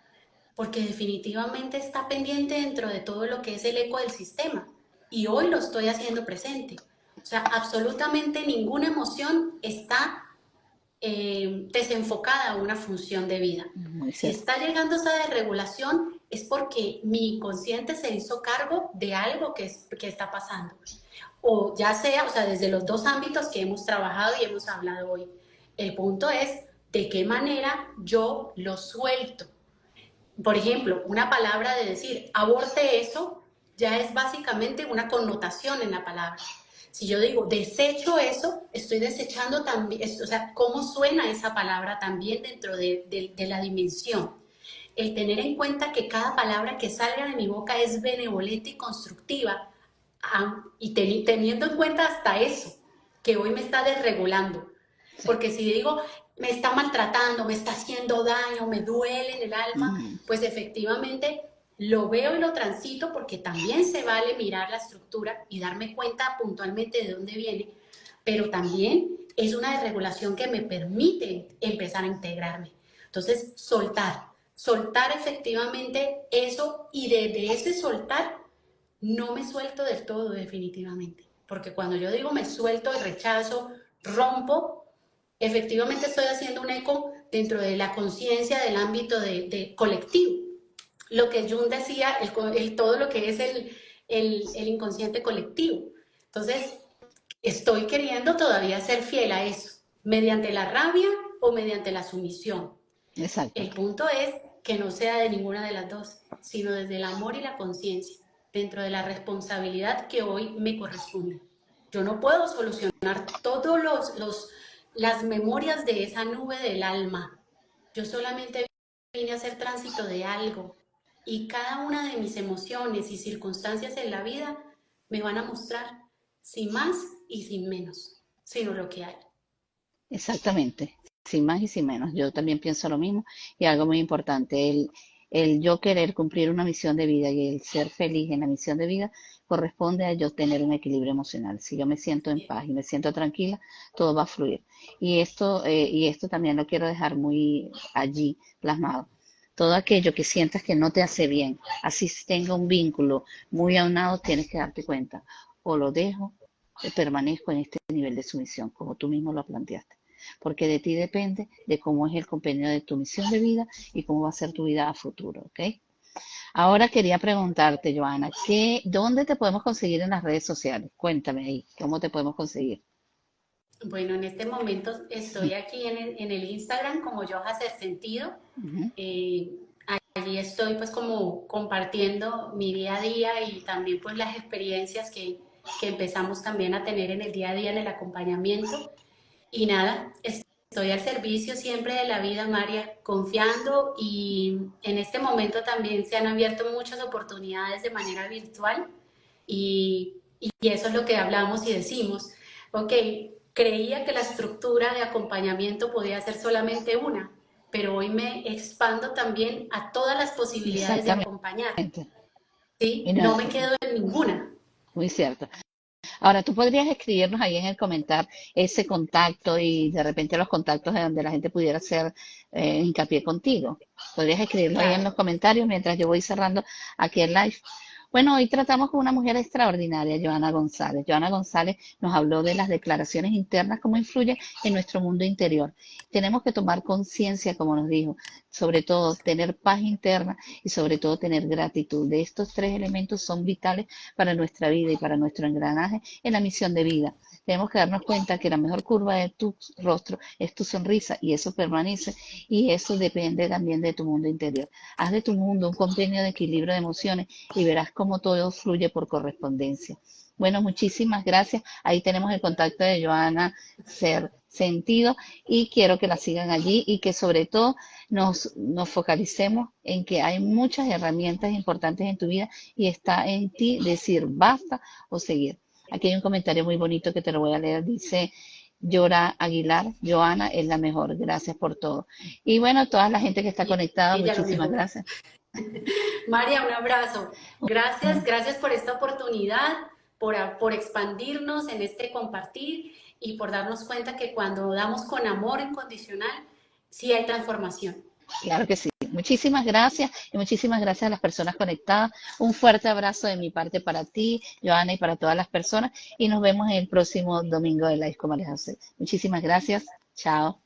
Speaker 2: Porque definitivamente está pendiente dentro de todo lo que es el eco del sistema. Y hoy lo estoy haciendo presente. O sea, absolutamente ninguna emoción está desenfocada a una función de vida.
Speaker 3: Muy
Speaker 2: Si
Speaker 3: cierto.
Speaker 2: está llegando esa desregulación es porque mi inconsciente se hizo cargo de algo que está pasando. O ya sea, o sea, desde los dos ámbitos que hemos trabajado y hemos hablado hoy. El punto es de qué manera yo lo suelto. por ejemplo, una palabra de decir aborte eso, ya es básicamente una connotación en la palabra. Si yo digo desecho eso, estoy desechando también, o sea, cómo suena esa palabra también dentro de la dimensión. El tener en cuenta que cada palabra que salga de mi boca es benevolente y constructiva, y teniendo en cuenta hasta eso, que hoy me está desregulando.
Speaker 3: Sí.
Speaker 2: Porque si digo, me está maltratando, me está haciendo daño, me duele en el alma,
Speaker 3: Ujú.
Speaker 2: pues efectivamente lo veo y lo transito, porque también se vale mirar la estructura y darme cuenta puntualmente de dónde viene, pero también es una desregulación que me permite empezar a integrarme. Entonces, soltar efectivamente eso, y desde ese soltar no me suelto del todo definitivamente, porque cuando yo digo me suelto el rechazo, rompo, efectivamente estoy haciendo un eco dentro de la conciencia del ámbito de colectivo. Lo que Jung decía, todo lo que es el inconsciente colectivo. Entonces, estoy queriendo todavía ser fiel a eso, mediante la rabia o mediante la sumisión.
Speaker 3: Exacto.
Speaker 2: El punto es que no sea de ninguna de las dos, sino desde el amor y la conciencia, dentro de la responsabilidad que hoy me corresponde. Yo no puedo solucionar todas las memorias de esa nube del alma. Yo solamente vine a hacer tránsito de algo, y cada una de mis emociones y circunstancias en la vida me van a mostrar sin más y sin menos, sino lo que hay.
Speaker 3: Exactamente, sin más y sin menos. Yo también pienso lo mismo y algo muy importante, el yo querer cumplir una misión de vida y el ser feliz en la misión de vida corresponde a yo tener un equilibrio emocional. Si yo me siento en paz y me siento tranquila, todo va a fluir. Y esto también lo quiero dejar muy allí plasmado. Todo aquello que sientas que no te hace bien, así tenga un vínculo muy aunado, tienes que darte cuenta. O lo dejo, o permanezco en este nivel de sumisión, como tú mismo lo planteaste, porque de ti depende de cómo es el compendio de tu misión de vida y cómo va a ser tu vida a futuro, ¿ok? Ahora quería preguntarte, Joana, ¿dónde te podemos conseguir en las redes sociales? Cuéntame ahí, ¿cómo te podemos conseguir?
Speaker 2: Bueno, en este momento estoy aquí en el Instagram como Yo Hacer Sentido.
Speaker 3: Ujú.
Speaker 2: Eh, Allí estoy pues como compartiendo mi día a día, y también pues las experiencias que empezamos también a tener en el día a día en el acompañamiento. Y nada, estoy al servicio siempre de la vida, María, confiando, y en este momento también se han abierto muchas oportunidades de manera virtual, y eso es lo que hablamos y decimos. Ok, creía que la estructura de acompañamiento podía ser solamente una, pero hoy me expando también a todas las posibilidades de
Speaker 3: Exactamente.
Speaker 2: acompañar,
Speaker 3: Y
Speaker 2: ¿sí?
Speaker 3: no,
Speaker 2: No me quedo en ninguna.
Speaker 3: muy cierto. Ahora, tú podrías escribirnos ahí en el comentar ese contacto y de repente los contactos de donde la gente pudiera hacer hincapié contigo. Podrías escribirlo ahí en
Speaker 2: Claro.
Speaker 3: los comentarios mientras yo voy cerrando aquí el live. Bueno, hoy tratamos con una mujer extraordinaria, Joana González. Joana González nos habló de las declaraciones internas, cómo influyen en nuestro mundo interior. Tenemos que tomar conciencia, como nos dijo, sobre todo tener paz interna y sobre todo tener gratitud. De estos tres elementos son vitales para nuestra vida y para nuestro engranaje en la misión de vida. Tenemos que darnos cuenta que la mejor curva de tu rostro es tu sonrisa, y eso permanece, y eso depende también de tu mundo interior. Haz de tu mundo un compendio de equilibrio de emociones y verás cómo todo fluye por correspondencia. Bueno, muchísimas gracias. Ahí tenemos el contacto de Joana Ser Sentido, y quiero que la sigan allí y que sobre todo nos focalicemos en que hay muchas herramientas importantes en tu vida y está en ti decir basta o seguir. Aquí hay un comentario muy bonito que te lo voy a leer. Dice Yora Aguilar: Joana es la mejor, gracias por todo. Y bueno, toda la gente que está
Speaker 2: Y
Speaker 3: conectada,
Speaker 2: ella lo
Speaker 3: muchísimas
Speaker 2: mejor.
Speaker 3: gracias.
Speaker 2: María, un abrazo. Gracias, gracias por esta oportunidad, por expandirnos en este compartir, y por darnos cuenta que cuando damos con amor incondicional, sí hay transformación.
Speaker 3: Claro que sí. Muchísimas gracias y muchísimas gracias a las personas conectadas. Un fuerte abrazo de mi parte para ti, Joana, y para todas las personas. Y nos vemos en el próximo domingo de Live con María José. Muchísimas gracias. Chao.